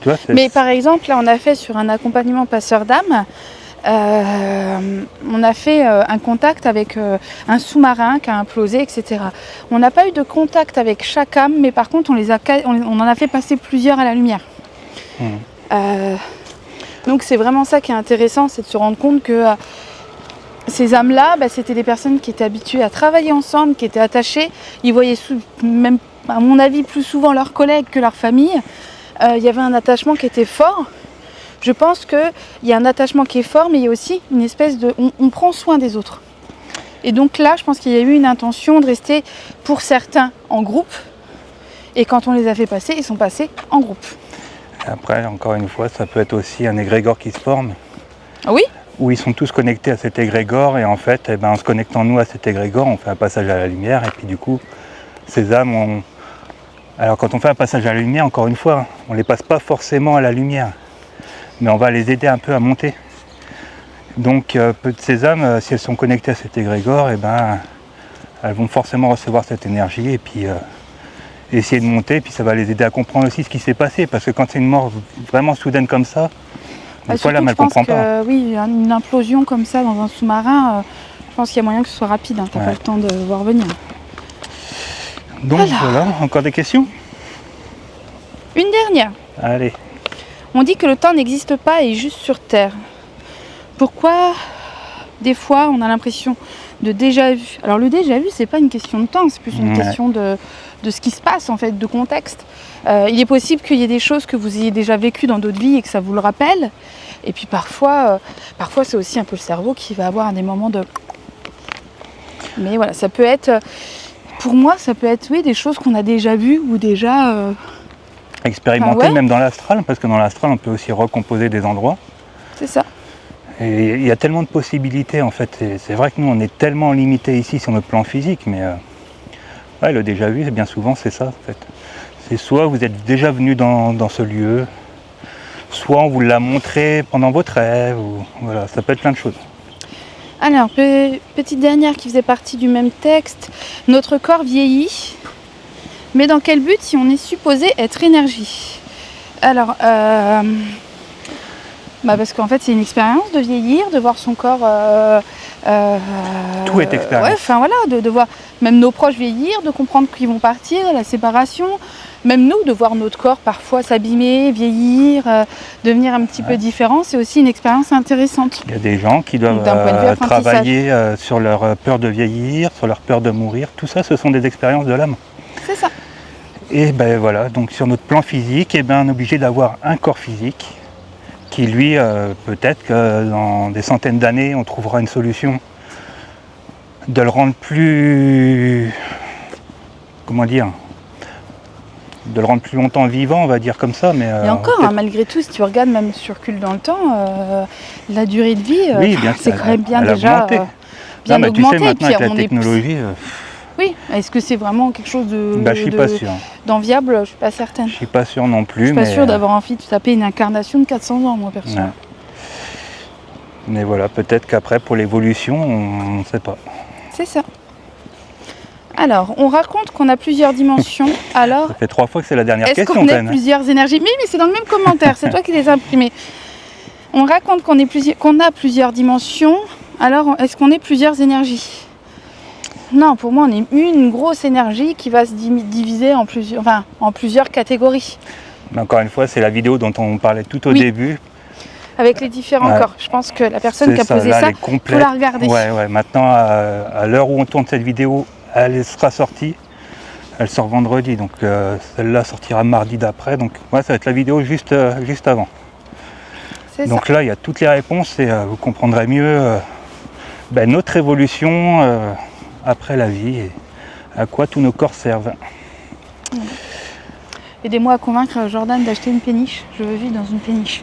Tu vois, mais par exemple, là, on a fait sur un accompagnement passeur d'âme, on a fait un contact avec un sous-marin qui a implosé, etc. On n'a pas eu de contact avec chaque âme, mais par contre, on en a fait passer plusieurs à la lumière. Donc c'est vraiment ça qui est intéressant, c'est de se rendre compte que ces âmes-là, c'était des personnes qui étaient habituées à travailler ensemble, qui étaient attachées. Ils voyaient même, à mon avis, plus souvent leurs collègues que leur famille. Il y avait un attachement qui était fort. Je pense qu'il y a un attachement qui est fort, mais il y a aussi une espèce de... On prend soin des autres. Et donc là, je pense qu'il y a eu une intention de rester, pour certains, en groupe. Et quand on les a fait passer, ils sont passés en groupe. Après, encore une fois, ça peut être aussi un égrégore qui se forme. Oui. Où ils sont tous connectés à cet égrégore, et en fait, en se connectant nous à cet égrégore, on fait un passage à la lumière, et puis du coup, ces âmes ont... Alors quand on fait un passage à la lumière, encore une fois, on ne les passe pas forcément à la lumière, mais on va les aider un peu à monter. Donc ces âmes, si elles sont connectées à cet égrégore, elles vont forcément recevoir cette énergie et puis essayer de monter, puis ça va les aider à comprendre aussi ce qui s'est passé, parce que quand c'est une mort vraiment soudaine comme ça, des fois l'âme elle comprend pas. Oui, une implosion comme ça dans un sous-marin, je pense qu'il y a moyen que ce soit rapide, t'as pas le temps de voir venir. Donc voilà, encore des questions? Une dernière. Allez. On dit que le temps n'existe pas et est juste sur Terre. Pourquoi, des fois, on a l'impression de déjà vu? Alors le déjà vu, c'est pas une question de temps, c'est plus une question de ce qui se passe, en fait, de contexte. Il est possible qu'il y ait des choses que vous ayez déjà vécues dans d'autres vies et que ça vous le rappelle. Et puis parfois c'est aussi un peu le cerveau qui va avoir des moments de... Mais voilà, ça peut être... Pour moi, ça peut être des choses qu'on a déjà vues ou déjà... Expérimenter même dans l'astral, parce que dans l'astral, on peut aussi recomposer des endroits. C'est ça. Et il y a tellement de possibilités, en fait. C'est vrai que nous, on est tellement limité ici sur notre plan physique, mais le déjà vu, bien souvent, c'est ça, en fait. C'est soit vous êtes déjà venu dans ce lieu, soit on vous l'a montré pendant votre rêve, ou voilà, ça peut être plein de choses. Alors, petite dernière qui faisait partie du même texte. Notre corps vieillit, mais dans quel but si on est supposé être énergie? Alors, parce qu'en fait c'est une expérience de vieillir, de voir son corps Tout est expérience. Ouais, enfin voilà, de voir même nos proches vieillir, de comprendre qu'ils vont partir, la séparation, même nous, de voir notre corps parfois s'abîmer, vieillir, devenir un petit peu différent, c'est aussi une expérience intéressante. Il y a des gens qui doivent D'un point de vue apprentissage. travailler sur leur peur de vieillir, sur leur peur de mourir. Tout ça, ce sont des expériences de l'âme. C'est ça. Et ben voilà, donc sur notre plan physique, eh ben, on est obligé d'avoir un corps physique qui lui, peut-être que dans des centaines d'années, on trouvera une solution de le rendre plus, comment dire, de le rendre plus longtemps vivant, on va dire comme ça. Mais, Et encore, hein, malgré tout, si tu regardes même si tu recules dans le temps, la durée de vie, oui, bien c'est sûr, quand même bien elle a déjà augmenté. bien Non, mais augmenté. tu sais, maintenant Et puis, avec la on est- technologie, Oui, est-ce que c'est vraiment quelque chose bah, je suis pas sûr. d'enviable? Je suis pas certaine. Je suis pas sûr non plus. Je suis pas mais, sûre d'avoir envie de taper une incarnation de 400 ans, moi, perso. ouais. Mais voilà, peut-être qu'après, pour l'évolution, on ne sait pas. C'est ça. Alors, on raconte qu'on a plusieurs dimensions. Alors, Ça fait 3 fois que c'est la dernière est-ce question, qu'on a Pen. plusieurs énergies? Mais c'est dans le même commentaire, c'est toi qui les as imprimés. On raconte qu'on a plusieurs dimensions. Alors, est-ce qu'on est plusieurs énergies? Non, pour moi, on est une grosse énergie qui va se diviser en plusieurs catégories, Mais encore une fois, c'est la vidéo dont on parlait tout au Oui. début. avec les différents Ouais. corps. Je pense que la personne qui a C'est posé là, ça, elle est faut complète. la regarder. Ouais. Maintenant, à l'heure où on tourne cette vidéo, elle sera sortie. Elle sort vendredi, donc celle-là sortira mardi d'après. Donc ouais, ça va être la vidéo juste avant. C'est ça. Donc là, il y a toutes les réponses et vous comprendrez mieux notre évolution après la vie et à quoi tous nos corps servent. Aidez-moi à convaincre Jordan d'acheter une péniche. Je veux vivre dans une péniche.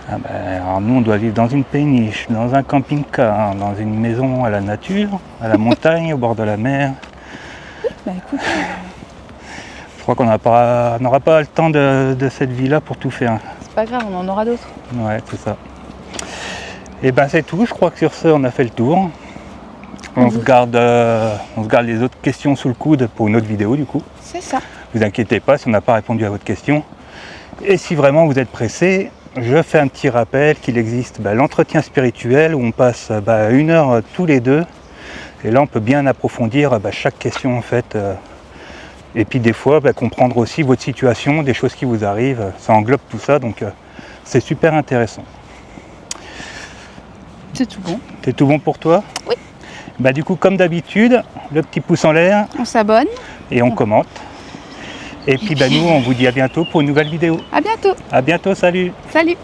Alors nous, on doit vivre dans une péniche, dans un camping-car, dans une maison à la nature, à la montagne, au bord de la mer. Bah écoute, Je crois qu'on n'aura pas le temps de cette vie-là pour tout faire. c'est pas grave, on en aura d'autres. Ouais, c'est ça. Et ben c'est tout, je crois que sur ce, on a fait le tour. On se garde les autres questions sous le coude pour une autre vidéo du coup. C'est ça. Vous inquiétez pas si on n'a pas répondu à votre question. Et si vraiment vous êtes pressé, je fais un petit rappel qu'il existe l'entretien spirituel où on passe 1 heure tous les deux. Et là on peut bien approfondir chaque question en fait. Et puis des fois comprendre aussi votre situation, des choses qui vous arrivent. Ça englobe tout ça, donc c'est super intéressant. C'est tout bon. C'est tout bon pour toi? Oui. Du coup, comme d'habitude, le petit pouce en l'air On s'abonne. et on commente. Et puis nous, on vous dit à bientôt pour une nouvelle vidéo. À bientôt. À bientôt, salut! Salut.